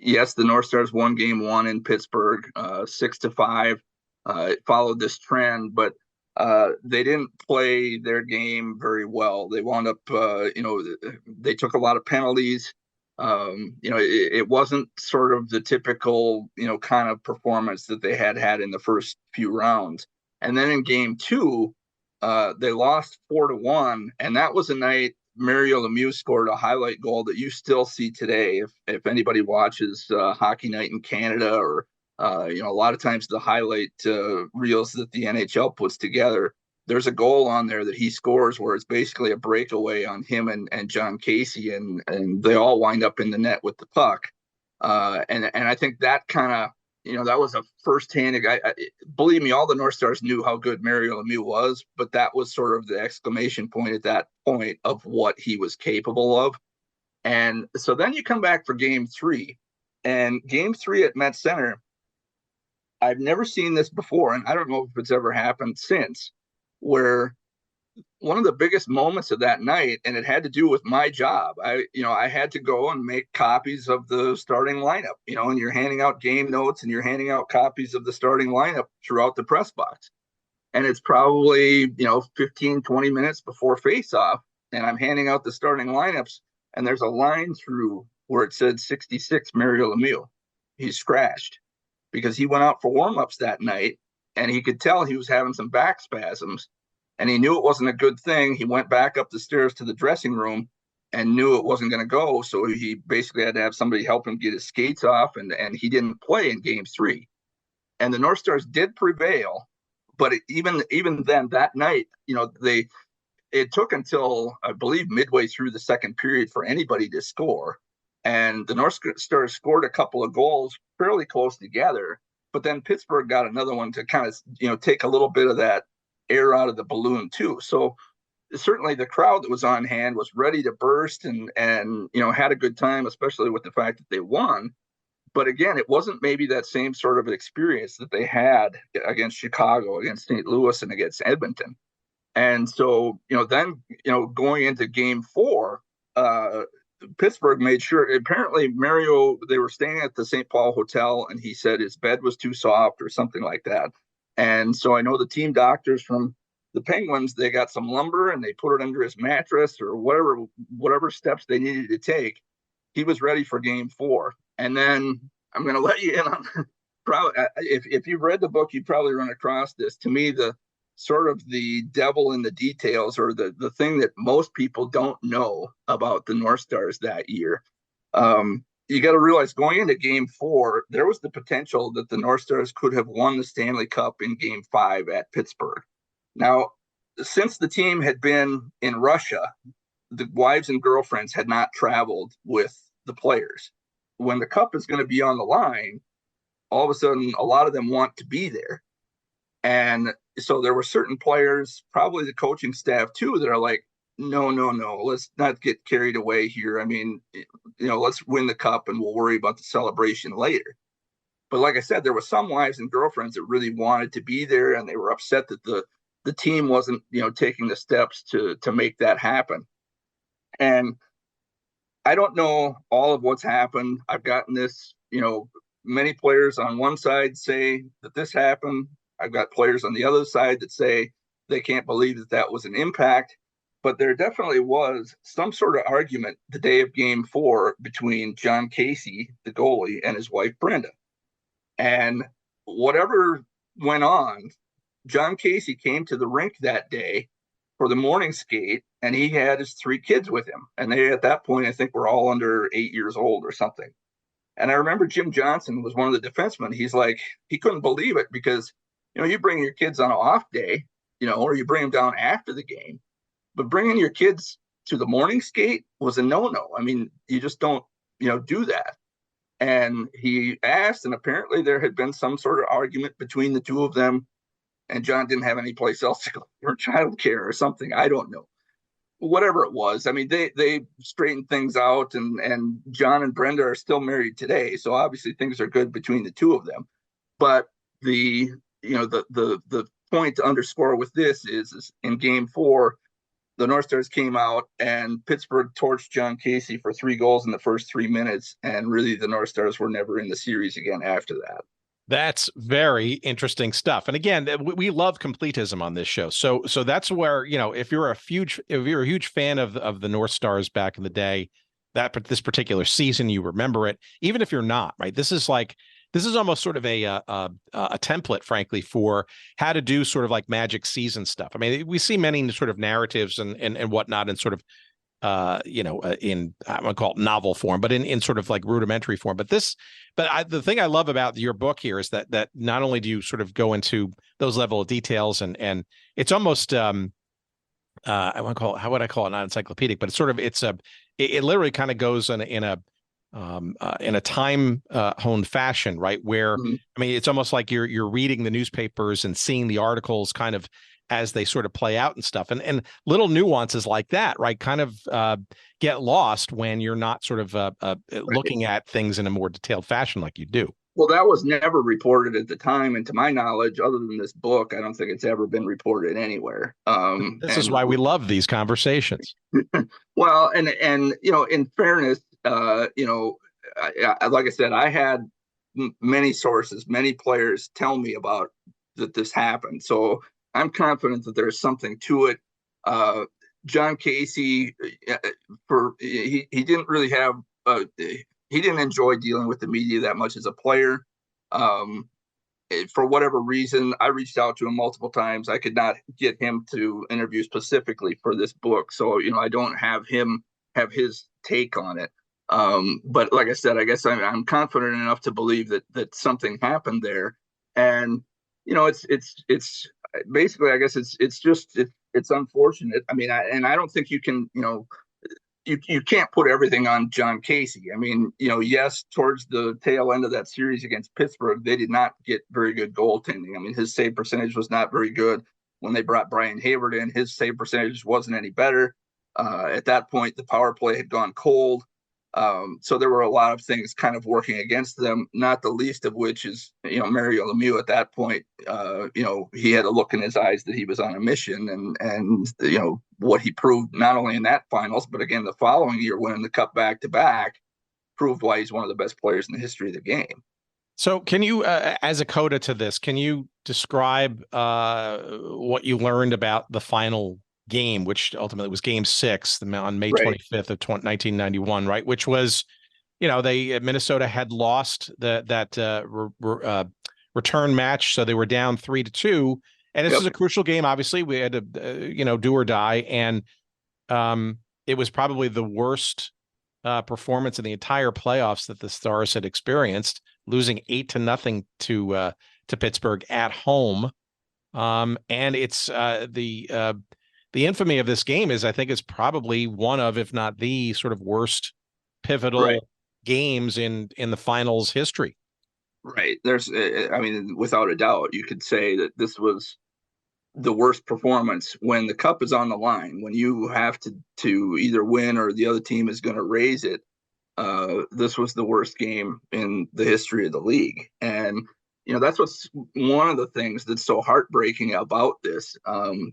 yes, the North Stars won game 1 in Pittsburgh, 6-5. It followed this trend, but they didn't play their game very well. They wound up, they took a lot of penalties. It wasn't sort of the typical, kind of performance that they had in the first few rounds. And then in game 2, they lost 4-1. And that was a night Mario Lemieux scored a highlight goal that you still see today. If anybody watches Hockey Night in Canada, or a lot of times the highlight reels that the NHL puts together, there's a goal on there that he scores where it's basically a breakaway on him and John Casey, and they all wind up in the net with the puck. And I think that kind of, that was a firsthand. Believe me, all the North Stars knew how good Mario Lemieux was, but that was sort of the exclamation point at that point of what he was capable of. And so then you come back for game 3, and game 3 at Met Center, I've never seen this before, and I don't know if it's ever happened since, where one of the biggest moments of that night, and it had to do with my job. I had to go and make copies of the starting lineup, and you're handing out game notes and you're handing out copies of the starting lineup throughout the press box. And it's probably, 15, 20 minutes before face-off, and I'm handing out the starting lineups, and there's a line through where it said 66 Mario Lemieux. He's scratched because he went out for warm-ups that night, and he could tell he was having some back spasms, and he knew it wasn't a good thing. He went back up the stairs to the dressing room and knew it wasn't going to go. So he basically had to have somebody help him get his skates off, and he didn't play in game 3. And the North Stars did prevail, but even then that night, it took until, I believe, midway through the second period for anybody to score. And the North Stars scored a couple of goals fairly close together, but then Pittsburgh got another one to kind of, take a little bit of that air out of the balloon too. So certainly the crowd that was on hand was ready to burst and had a good time, especially with the fact that they won. But again, it wasn't maybe that same sort of experience that they had against Chicago, against St. Louis, and against Edmonton. And so, then, going into game 4, Pittsburgh made sure, apparently Mario, they were staying at the St. Paul Hotel, and he said his bed was too soft or something like that. And so I know the team doctors from the Penguins, they got some lumber and they put it under his mattress or whatever steps they needed to take. He was ready for game 4. And then I'm going to let you in on probably if you've read the book, you'd probably run across this. To me, the sort of the devil in the details, or the thing that most people don't know about the North Stars that year. You got to realize going into Game 4, there was the potential that the North Stars could have won the Stanley Cup in Game 5 at Pittsburgh. Now, since the team had been in Russia, the wives and girlfriends had not traveled with the players. When the cup is going to be on the line, all of a sudden, a lot of them want to be there. And so there were certain players, probably the coaching staff too, that are like, no, let's not get carried away here. I mean, let's win the cup and we'll worry about the celebration later. But like I said, there were some wives and girlfriends that really wanted to be there, and they were upset that the team wasn't, taking the steps to make that happen. And I don't know all of what's happened. I've gotten this, many players on one side say that this happened. I've got players on the other side that say they can't believe that was an impact. But there definitely was some sort of argument the day of Game 4 between John Casey, the goalie, and his wife, Brenda. And whatever went on, John Casey came to the rink that day for the morning skate, and he had his 3 kids with him. And they, at that point, I think were all under 8 years old or something. And I remember Jim Johnson was one of the defensemen. He's like, he couldn't believe it because, you bring your kids on an off day, or you bring them down after the game. But bringing your kids to the morning skate was a no-no. I mean, you just don't, do that. And he asked, and apparently there had been some sort of argument between the two of them, and John didn't have any place else to go for childcare or something. I don't know. Whatever it was. I mean, they straightened things out, and John and Brenda are still married today. So obviously things are good between the two of them. But the point to underscore with this is in Game 4, the North Stars came out and Pittsburgh torched John Casey for 3 goals in the first 3 minutes. And really the North Stars were never in the series again after that. That's very interesting stuff. And again, we love completism on this show. So that's where, if you're a huge fan of the North Stars back in the day, this particular season, you remember it, even if you're not, right? This is almost sort of a template, frankly, for how to do sort of like Magic season stuff. I mean, we see many sort of narratives and whatnot in sort of, in, I'm going to call it novel form, but in sort of like rudimentary form. But the thing I love about your book here is that not only do you sort of go into those level of details and it's almost, I want to call it, how would I call it? Not encyclopedic, but it's sort of, it literally kind of goes in a time honed fashion, right? Where, Mm-hmm. I mean, it's almost like you're reading the newspapers and seeing the articles kind of as they sort of play out and stuff, and little nuances like that, right? Kind of get lost when you're not sort of looking at things in a more detailed fashion like you do. Well, that was never reported at the time, and to my knowledge, other than this book, I don't think it's ever been reported anywhere. This is why we love these conversations. Well, and in fairness, like I said, I had many sources, many players tell me about that this happened. So I'm confident that there's something to it. John Casey, he didn't really have, he didn't enjoy dealing with the media that much as a player. For whatever reason, I reached out to him multiple times. I could not get him to interview specifically for this book. So, I don't have him have his take on it. But like I said, I guess I'm confident enough to believe that something happened there. And, it's basically, I guess it's unfortunate. I mean, I don't think you can, you can't put everything on John Casey. I mean, yes, towards the tail end of that series against Pittsburgh, they did not get very good goaltending. I mean, his save percentage was not very good. When they brought Brian Hayward in, his save percentage wasn't any better. At that point, the power play had gone cold. So there were a lot of things kind of working against them, not the least of which is, Mario Lemieux at that point, he had a look in his eyes that he was on a mission, and what he proved not only in that finals, but again, the following year, winning the cup back-to-back, proved why he's one of the best players in the history of the game. So can you, as a coda to this, can you describe what you learned about the final game, which ultimately was Game 6 on May 25th of 1991, right? Which was Minnesota had lost return match, so they were down 3-2. And this is a crucial game. Obviously, we had to, do or die. And it was probably the worst performance in the entire playoffs that the Stars had experienced, losing 8-0 to Pittsburgh at home. And it's the infamy of this game is, I think, is probably one of, if not the sort of worst pivotal games in the finals history. Right. Without a doubt, you could say that this was the worst performance when the cup is on the line, when you have to either win or the other team is going to raise it. This was the worst game in the history of the league. And, that's what's one of the things that's so heartbreaking about this.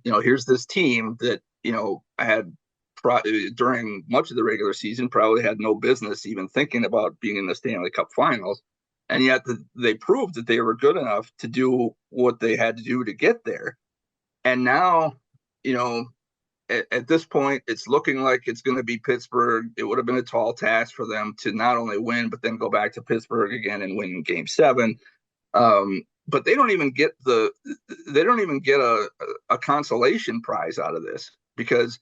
Here's this team that, had during much of the regular season probably had no business even thinking about being in the Stanley Cup Finals. And yet they proved that they were good enough to do what they had to do to get there. And now, at this point, it's looking like it's going to be Pittsburgh. It would have been a tall task for them to not only win, but then go back to Pittsburgh again and win Game 7. But they don't even get a consolation prize out of this, because,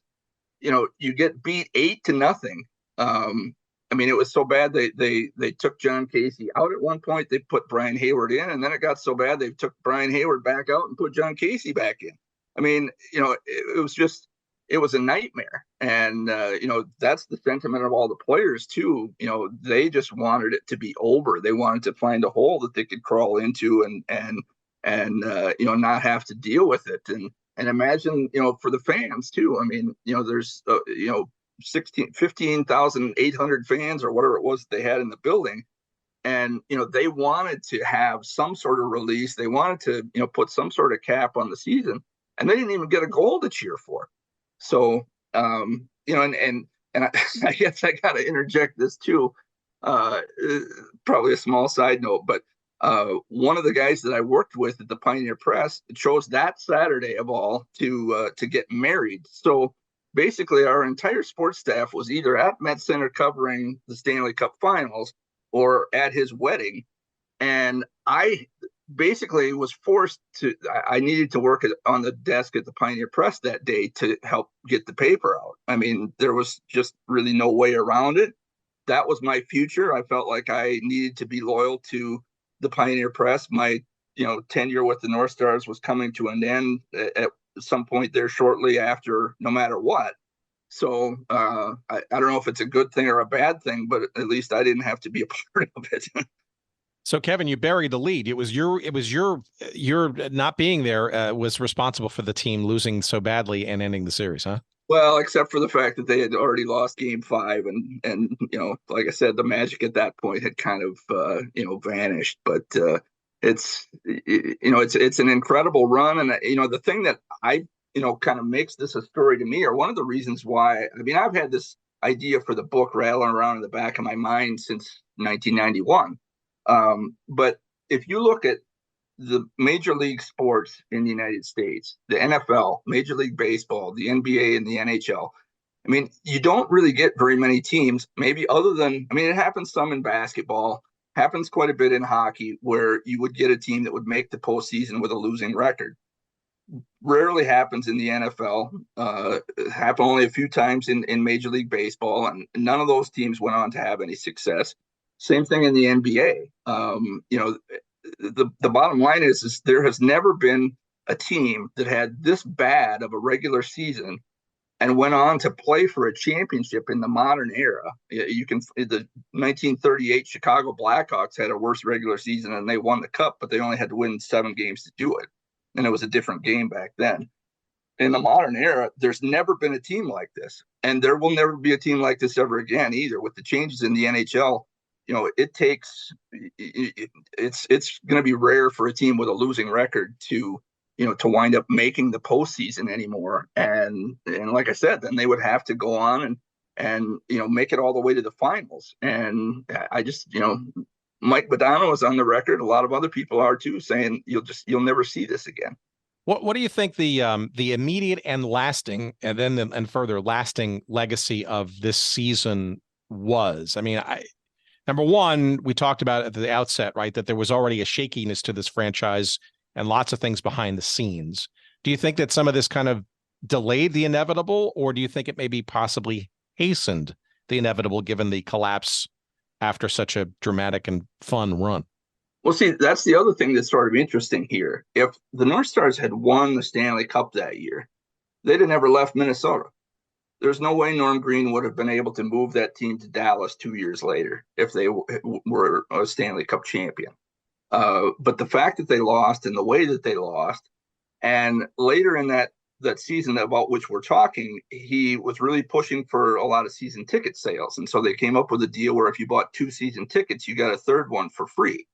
you get beat 8-0. It was so bad they took John Casey out at one point. They put Brian Hayward in, and then it got so bad they took Brian Hayward back out and put John Casey back in. It was a nightmare. And, that's the sentiment of all the players too. They just wanted it to be over. They wanted to find a hole that they could crawl into and not have to deal with it. And imagine, for the fans too. There's, 15,800 fans or whatever it was they had in the building. And, they wanted to have some sort of release. They wanted to, put some sort of cap on the season, and they didn't even get a goal to cheer for. So, and I guess I got to interject this too, probably a small side note, but one of the guys that I worked with at the Pioneer Press chose that Saturday of all to get married. So basically our entire sports staff was either at Met Center covering the Stanley Cup Finals or at his wedding. And I basically was forced to, I needed to work on the desk at the Pioneer Press that day to help get the paper out. There was just really no way around it. That was my future. I felt like I needed to be loyal to the Pioneer Press. My, tenure with the North Stars was coming to an end at some point there shortly after, no matter what. So I don't know if it's a good thing or a bad thing, but at least I didn't have to be a part of it. So Kevin, you buried the lead. It was your not being there was responsible for the team losing so badly and ending the series, huh? Well, except for the fact that they had already lost Game 5, and like I said, the magic at that point had kind of vanished. But it's an incredible run, and the thing that I kind of makes this a story to me, or one of the reasons why. I've had this idea for the book rattling around in the back of my mind since 1991. But if you look at the major league sports in the United States, the NFL, Major League Baseball, the NBA, and the NHL, you don't really get very many teams, maybe other than, it happens some in basketball, happens quite a bit in hockey, where you would get a team that would make the postseason with a losing record. Rarely happens in the NFL, happened only a few times in Major League Baseball, and none of those teams went on to have any success. Same thing in the NBA. The bottom line is there has never been a team that had this bad of a regular season and went on to play for a championship in the modern era. The 1938 Chicago Blackhawks had a worse regular season and they won the cup, but they only had to win 7 games to do it. And it was a different game back then. In the modern era, there's never been a team like this. And there will never be a team like this ever again either. With the changes in the NHL, it's going to be rare for a team with a losing record to wind up making the postseason anymore. And like I said, then they would have to go on and make it all the way to the finals. And I just, Mike Modano is on the record. A lot of other people are too, saying you'll never see this again. What do you think the immediate and lasting, and then further lasting legacy of this season was? Number one, we talked about at the outset, right, that there was already a shakiness to this franchise and lots of things behind the scenes. Do you think that some of this kind of delayed the inevitable, or do you think it maybe possibly hastened the inevitable given the collapse after such a dramatic and fun run? Well, see, that's the other thing that's sort of interesting here. If the North Stars had won the Stanley Cup that year, they'd have never left Minnesota. There's no way Norm Green would have been able to move that team to Dallas 2 years later if they were a Stanley Cup champion. But the fact that they lost and the way that they lost, and later in that season about which we're talking, he was really pushing for a lot of season ticket sales. And so they came up with a deal where if you bought 2 season tickets, you got a third one for free.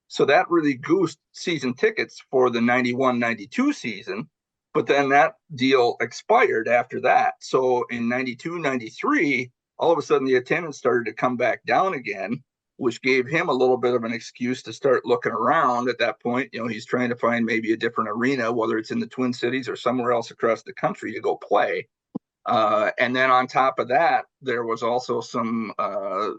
So that really goosed season tickets for the 91-92 season. But then that deal expired after that. So in 92-93, all of a sudden the attendance started to come back down again, which gave him a little bit of an excuse to start looking around at that point. You know, he's trying to find maybe a different arena, whether it's in the Twin Cities or somewhere else across the country to go play. And then on top of that, there was also some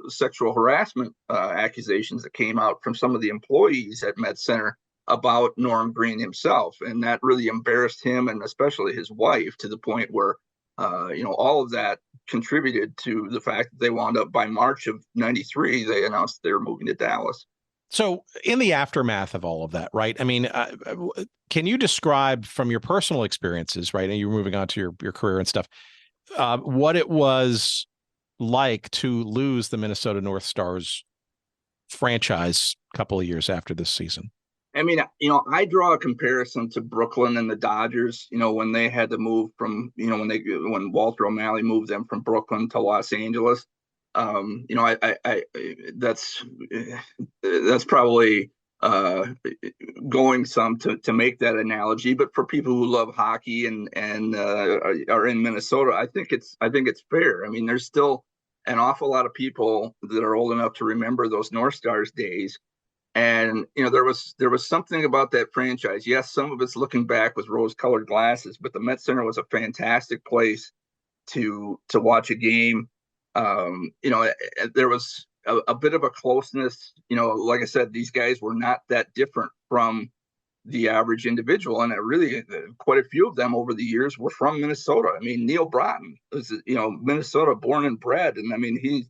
sexual harassment accusations that came out from some of the employees at Med Center about Norm Green himself. And that really embarrassed him and especially his wife to the point where, all of that contributed to the fact that they wound up by March of 93, they announced they were moving to Dallas. So in the aftermath of all of that, right? I mean, can you describe from your personal experiences, right? And you're moving on to your career and stuff, what it was like to lose the Minnesota North Stars franchise a couple of years after this season? I mean, I draw a comparison to Brooklyn and the Dodgers, when they had to move from, when Walter O'Malley moved them from Brooklyn to Los Angeles. That's probably going some to make that analogy, but for people who love hockey and are in Minnesota, I think it's fair. I mean, there's still an awful lot of people that are old enough to remember those North Stars days. And, there was something about that franchise. Yes, some of it's looking back with rose-colored glasses, but the Met Center was a fantastic place to watch a game. There was a bit of a closeness. Like I said, these guys were not that different from the average individual. And really, quite a few of them over the years were from Minnesota. I mean, Neil Broughton was, Minnesota born and bred. And I mean, he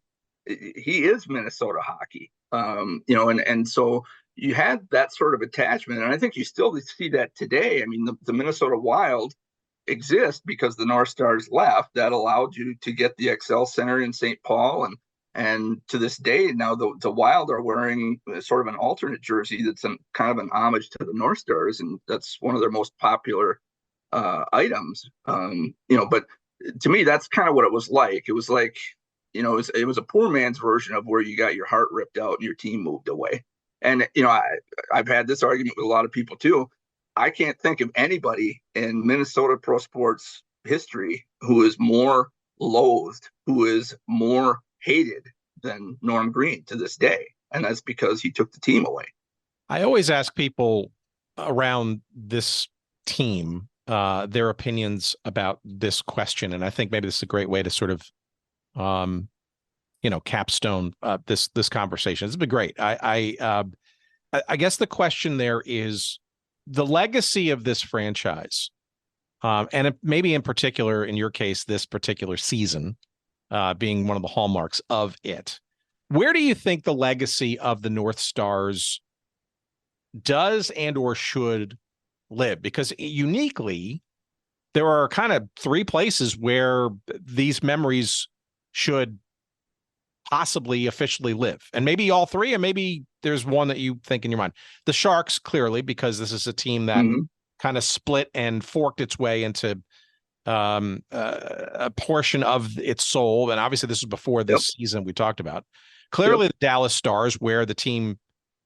is Minnesota hockey. And so you had that sort of attachment. And I think you still see that today. I mean, the Minnesota Wild exist because the North Stars left. That allowed you to get the XL Center in St. Paul. And to this day, now the Wild are wearing sort of an alternate jersey that's kind of an homage to the North Stars. And that's one of their most popular items. But to me, that's kind of what it was like. It was like, it was a poor man's version of where you got your heart ripped out and your team moved away. And, I've had this argument with a lot of people too. I can't think of anybody in Minnesota pro sports history who is more loathed, who is more hated than Norm Green to this day. And that's because he took the team away. I always ask people around this team their opinions about this question. And I think maybe this is a great way to sort of capstone this conversation. It's been great. I guess the question there is the legacy of this franchise, and maybe in particular, in your case, this particular season being one of the hallmarks of it. Where do you think the legacy of the North Stars does and or should live? Because uniquely, there are kind of 3 places where these memories should possibly officially live, and maybe all 3, and maybe there's one that you think in your mind. The Sharks, clearly, because this is a team that kind of split and forked its way into a portion of its soul, and obviously this was before this season we talked about. Clearly, the Dallas Stars, where the team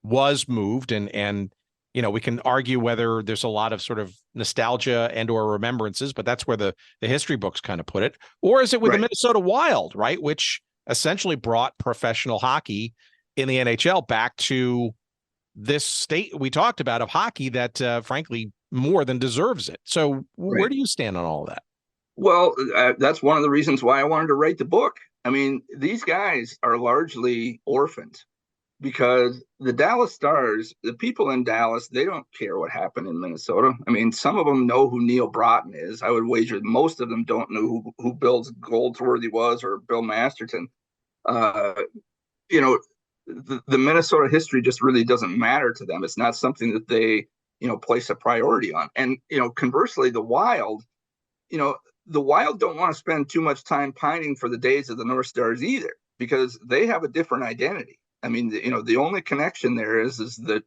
was moved, and we can argue whether there's a lot of sort of nostalgia and or remembrances, but that's where the history books kind of put it. Or is it with the Minnesota Wild, right, which essentially brought professional hockey in the NHL back to this state we talked about of hockey that, frankly, more than deserves it. So where do you stand on all of that? Well, that's one of the reasons why I wanted to write the book. I mean, these guys are largely orphans because the Dallas Stars, the people in Dallas, they don't care what happened in Minnesota. I mean, some of them know who Neil Broughton is. I would wager most of them don't know who Bill Goldsworthy was or Bill Masterton. Uh, you know, the Minnesota history just really doesn't matter to them. It's not something that they, place a priority on. And, conversely, the Wild, the Wild don't want to spend too much time pining for the days of the North Stars either, because they have a different identity. I mean, the only connection there is the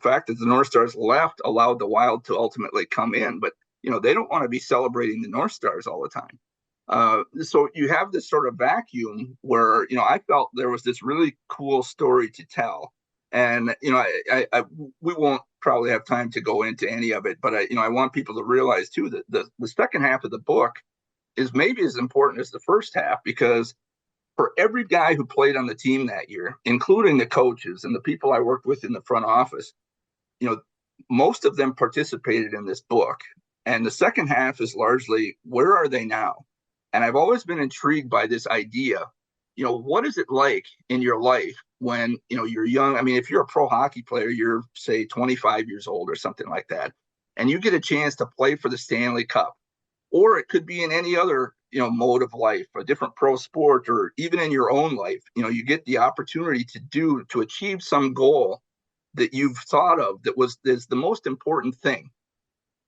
fact that the North Stars left allowed the Wild to ultimately come in, but they don't want to be celebrating the North Stars all the time. So you have this sort of vacuum where I felt there was this really cool story to tell, and we won't probably have time to go into any of it, but I want people to realize too that the second half of the book is maybe as important as the first half, because for every guy who played on the team that year, including the coaches and the people I worked with in the front office, most of them participated in this book. And the second half is largely, where are they now? And I've always been intrigued by this idea. What is it like in your life when, you're young? I mean, if you're a pro hockey player, you're say 25 years old or something like that, and you get a chance to play for the Stanley Cup, or it could be in any other, mode of life, a different pro sport, or even in your own life, you get the opportunity to achieve some goal that you've thought of is the most important thing.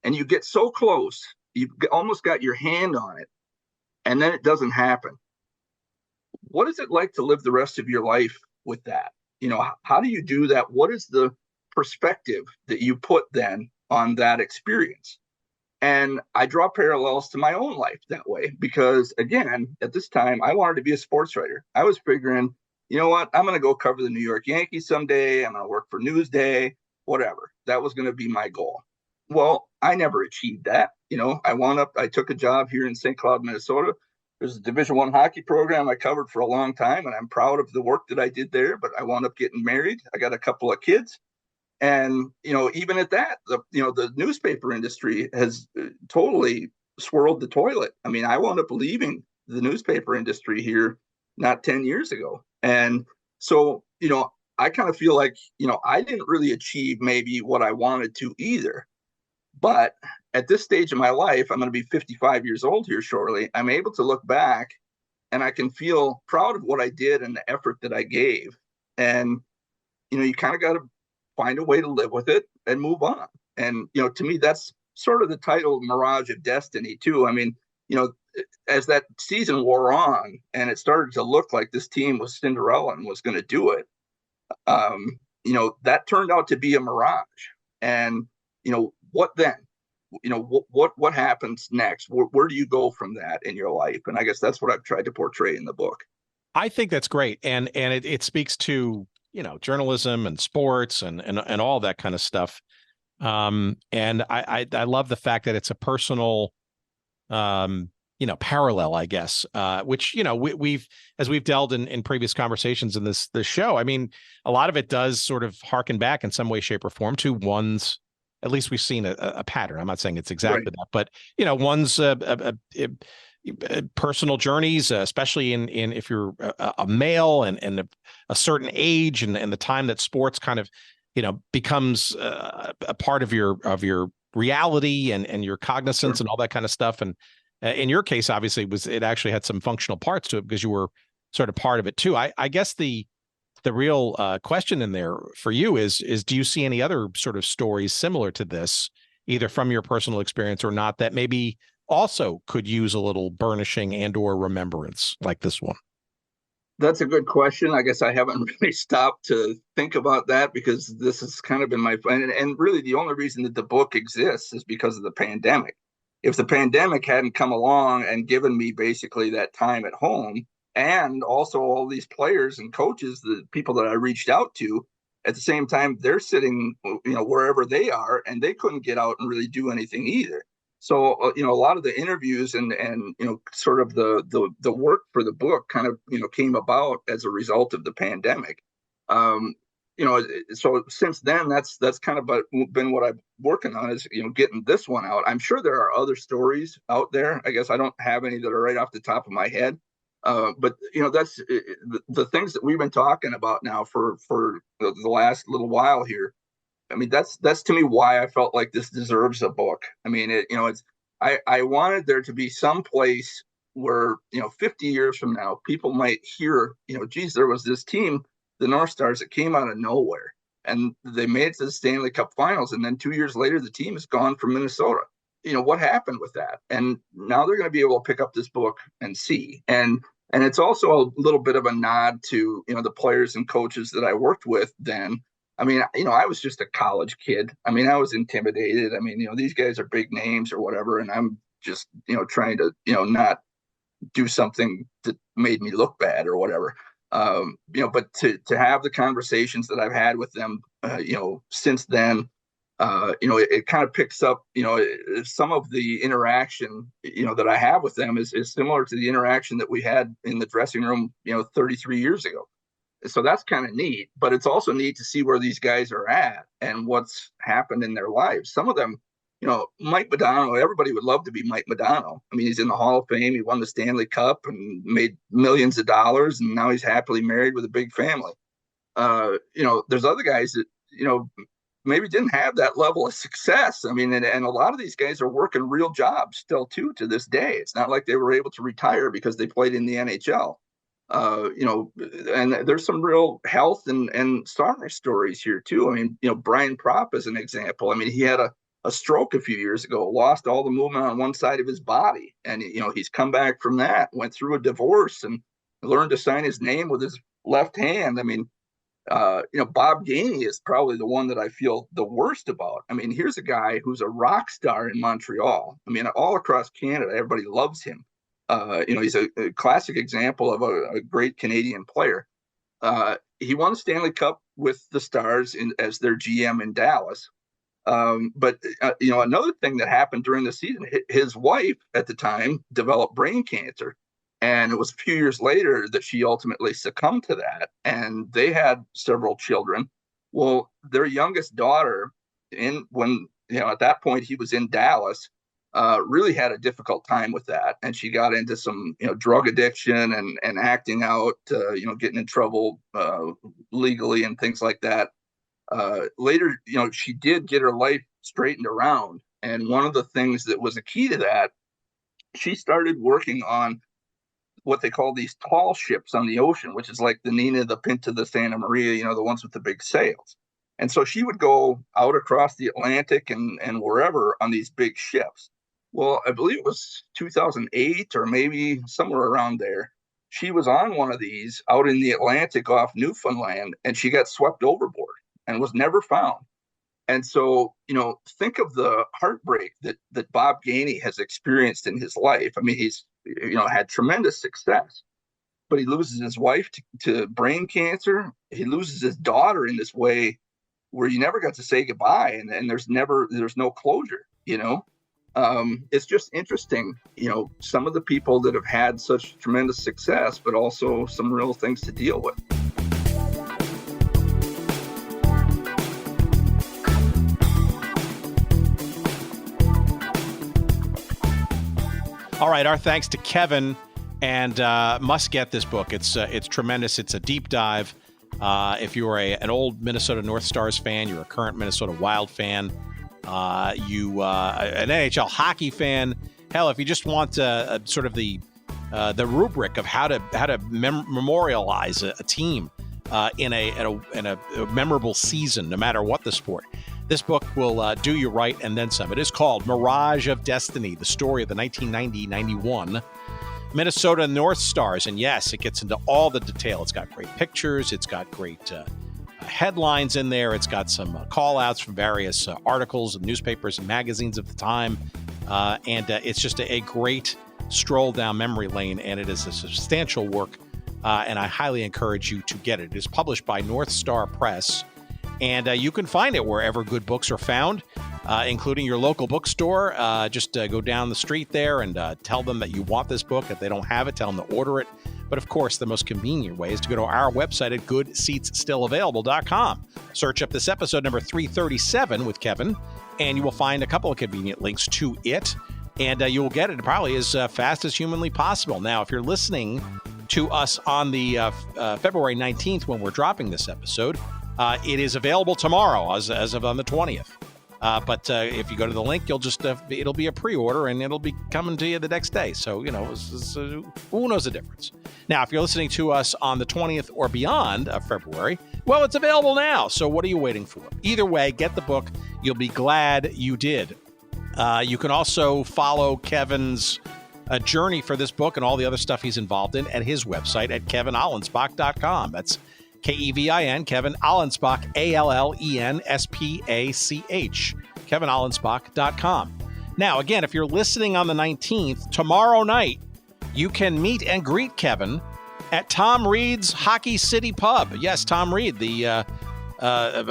And you get so close, you've almost got your hand on it, and then it doesn't happen. What is it like to live the rest of your life with that? How do you do that? What is the perspective that you put then on that experience? And I draw parallels to my own life that way, because again, at this time, I wanted to be a sports writer. I was figuring, you know what, I'm going to go cover the New York Yankees someday. I'm going to work for Newsday, whatever. That was going to be my goal. Well, I never achieved that. I took a job here in St. Cloud, Minnesota. There's a Division I hockey program I covered for a long time, and I'm proud of the work that I did there, but I wound up getting married. I got a couple of kids. And, even at that, the newspaper industry has totally swirled the toilet. I mean, I wound up leaving the newspaper industry here not 10 years ago. And so, I kind of feel like, I didn't really achieve maybe what I wanted to either. But at this stage of my life, I'm going to be 55 years old here shortly. I'm able to look back and I can feel proud of what I did and the effort that I gave. And, you kind of got to find a way to live with it and move on. And, to me, that's sort of the title Mirage of Destiny too. I mean, as that season wore on and it started to look like this team was Cinderella and was going to do it, that turned out to be a mirage. And, what then? What happens next? Where do you go from that in your life? And I guess that's what I've tried to portray in the book. I think that's great. And it speaks to, journalism and sports and all that kind of stuff. And I love the fact that it's a personal, parallel, I guess, which, we've delved in previous conversations in this show. I mean, a lot of it does sort of harken back in some way, shape or form to one's, at least we've seen a pattern. I'm not saying it's exactly that, but, one's personal journeys, especially in if you're a male and a certain age and the time that sports kind of, becomes a part of your reality and your cognizance and all that kind of stuff. And in your case, obviously, it actually had some functional parts to it because you were sort of part of it too. I guess the real question in there for you is do you see any other sort of stories similar to this, either from your personal experience or not, that maybe also could use a little burnishing and or remembrance like this one? That's a good question. I guess I haven't really stopped to think about that, because this has kind of been my and really the only reason that the book exists is because of the pandemic. If the pandemic hadn't come along and given me basically that time at home, and also all these players and coaches, the people that I reached out to, at the same time, they're sitting, wherever they are, and they couldn't get out and really do anything either. So, a lot of the interviews and sort of the work for the book kind of, came about as a result of the pandemic. So since then, that's kind of been what I'm working on is, getting this one out. I'm sure there are other stories out there. I guess I don't have any that are right off the top of my head. But that's the things that we've been talking about now for the last little while here. I mean, that's to me why I felt like this deserves a book. I mean, I wanted there to be some place where 50 years from now people might hear, geez, there was this team, the North Stars, that came out of nowhere and they made it to the Stanley Cup Finals, and then 2 years later the team is gone from Minnesota. What happened with that? And now they're going to be able to pick up this book and see. And it's also a little bit of a nod to the players and coaches that I worked with then. I mean, I was just a college kid. I mean, I was intimidated. I mean, these guys are big names or whatever, and I'm just trying to not do something that made me look bad or whatever. But to have the conversations that I've had with them, since then, it kind of picks up, some of the interaction, that I have with them is similar to the interaction that we had in the dressing room, 33 years ago. So that's kind of neat, but it's also neat to see where these guys are at and what's happened in their lives. Some of them, Mike Modano, everybody would love to be Mike Modano. I mean, he's in the Hall of Fame. He won the Stanley Cup and made millions of dollars, and now he's happily married with a big family. There's other guys that, maybe didn't have that level of success. I mean, and a lot of these guys are working real jobs still too to this day. It's not like they were able to retire because they played in the NHL. And there's some real health and sorrow stories here too. I mean, Brian Propp is an example. I mean, he had a stroke a few years ago, lost all the movement on one side of his body. And, he's come back from that, went through a divorce and learned to sign his name with his left hand. I mean, Bob Gainey is probably the one that I feel the worst about. I mean, here's a guy who's a rock star in Montreal. I mean, all across Canada, everybody loves him. He's a classic example of a great Canadian player. He won the Stanley Cup with the Stars as their GM in Dallas. But another thing that happened during the season, his wife at the time developed brain cancer. And it was a few years later that she ultimately succumbed to that. And they had several children. Well, their youngest daughter, when at that point he was in Dallas, really had a difficult time with that. And she got into some drug addiction and acting out, getting in trouble legally and things like that. Later, she did get her life straightened around. And one of the things that was a key to that, she started working on what they call these tall ships on the ocean, which is like the Nina, the Pinta, the Santa Maria, the ones with the big sails. And so she would go out across the Atlantic and wherever on these big ships. Well, I believe it was 2008 or maybe somewhere around there. She was on one of these out in the Atlantic off Newfoundland, and she got swept overboard and was never found. And so, think of the heartbreak that Bob Gainey has experienced in his life. I mean, he's had tremendous success, but he loses his wife to brain cancer. He loses his daughter in this way where you never got to say goodbye, and there's no closure. It's just interesting, some of the people that have had such tremendous success, but also some real things to deal with. All right, our thanks to Kevin, and must get this book. It's tremendous. It's a deep dive. If you are an old Minnesota North Stars fan, you're a current Minnesota Wild fan, you an NHL hockey fan, hell, if you just want sort of the rubric of how to memorialize a team in a memorable season, no matter what the sport. This book will do you right and then some. It is called Mirage of Destiny, the story of the 1990-91 Minnesota North Stars. And yes, it gets into all the detail. It's got great pictures. It's got great headlines in there. It's got some call-outs from various articles and newspapers and magazines of the time. And it's just a great stroll down memory lane, and it is a substantial work, and I highly encourage you to get it. It is published by North Star Press. And you can find it wherever good books are found, including your local bookstore. Just go down the street there and tell them that you want this book. If they don't have it, tell them to order it. But of course, the most convenient way is to go to our website at goodseatsstillavailable.com. Search up this episode number 337 with Kevin, and you will find a couple of convenient links to it. And you will get it probably as fast as humanly possible. Now, if you're listening to us on the February 19th when we're dropping this episode, it is available tomorrow as of on the 20th. But if you go to the link, you'll just it'll be a pre-order and it'll be coming to you the next day. So, who knows the difference? Now, if you're listening to us on the 20th or beyond of February, well, it's available now. So what are you waiting for? Either way, get the book. You'll be glad you did. You can also follow Kevin's journey for this book and all the other stuff he's involved in at his website at kevinallenspach.com. That's Kevin, Kevin Allenspach, Allenspach, kevinallenspach.com. Now, again, if you're listening on the 19th, tomorrow night, you can meet and greet Kevin at Tom Reed's Hockey City Pub. Yes, Tom Reed, the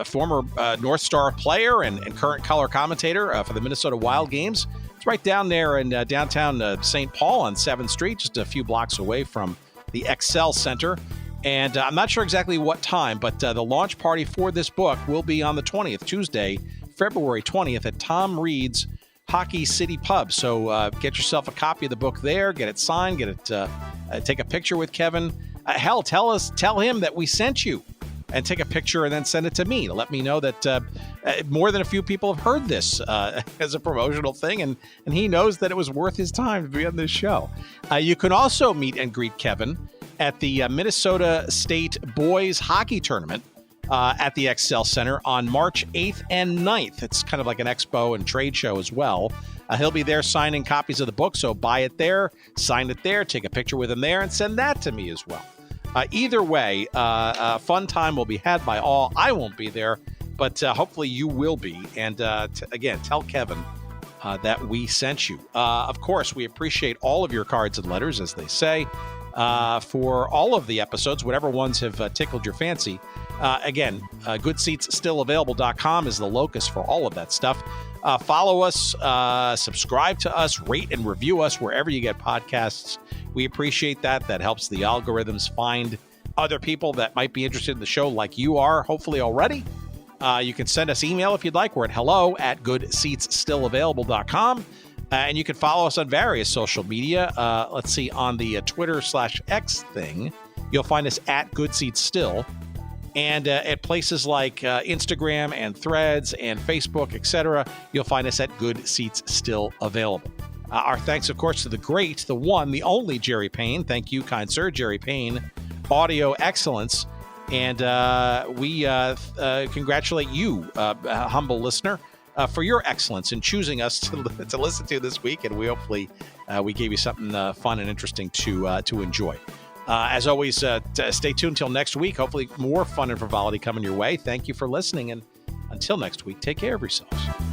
former North Star player and current color commentator for the Minnesota Wild games. It's right down there in downtown St. Paul on 7th Street, just a few blocks away from the Excel Center. And I'm not sure exactly what time, but the launch party for this book will be on the 20th, Tuesday, February 20th at Tom Reed's Hockey City Pub. So get yourself a copy of the book there, get it signed, take a picture with Kevin. Hell, tell him that we sent you and take a picture and then send it to me to let me know that more than a few people have heard this as a promotional thing, and he knows that it was worth his time to be on this show. You can also meet and greet Kevin at the Minnesota State Boys Hockey Tournament at the Excel Center on March 8th and 9th. It's kind of like an expo and trade show as well. He'll be there signing copies of the book, so buy it there, sign it there, take a picture with him there, and send that to me as well. Either way, a fun time will be had by all. I won't be there, but hopefully you will be. And again, tell Kevin that we sent you. Of course, we appreciate all of your cards and letters, as they say, for all of the episodes, whatever ones have tickled your fancy. Again, goodseatsstillavailable.com is the locus for all of that stuff. Follow us, subscribe to us, rate and review us wherever you get podcasts. We appreciate that. That helps the algorithms find other people that might be interested in the show like you are, hopefully already. You can send us email if you'd like. We're at hello@goodseatsstillavailable.com. And you can follow us on various social media. Let's see, on the Twitter/X thing, you'll find us at goodseatsstill. And at places like Instagram and Threads and Facebook, etc., you'll find us at Good Seats Still Available. Our thanks, of course, to the great, the one, the only Jerry Payne. Thank you, kind sir, Jerry Payne. Audio excellence. And we congratulate you, humble listener, for your excellence in choosing us to listen to this week. And we hopefully we gave you something fun and interesting to enjoy. As always, stay tuned till next week. Hopefully more fun and frivolity coming your way. Thank you for listening. And until next week, take care of yourselves.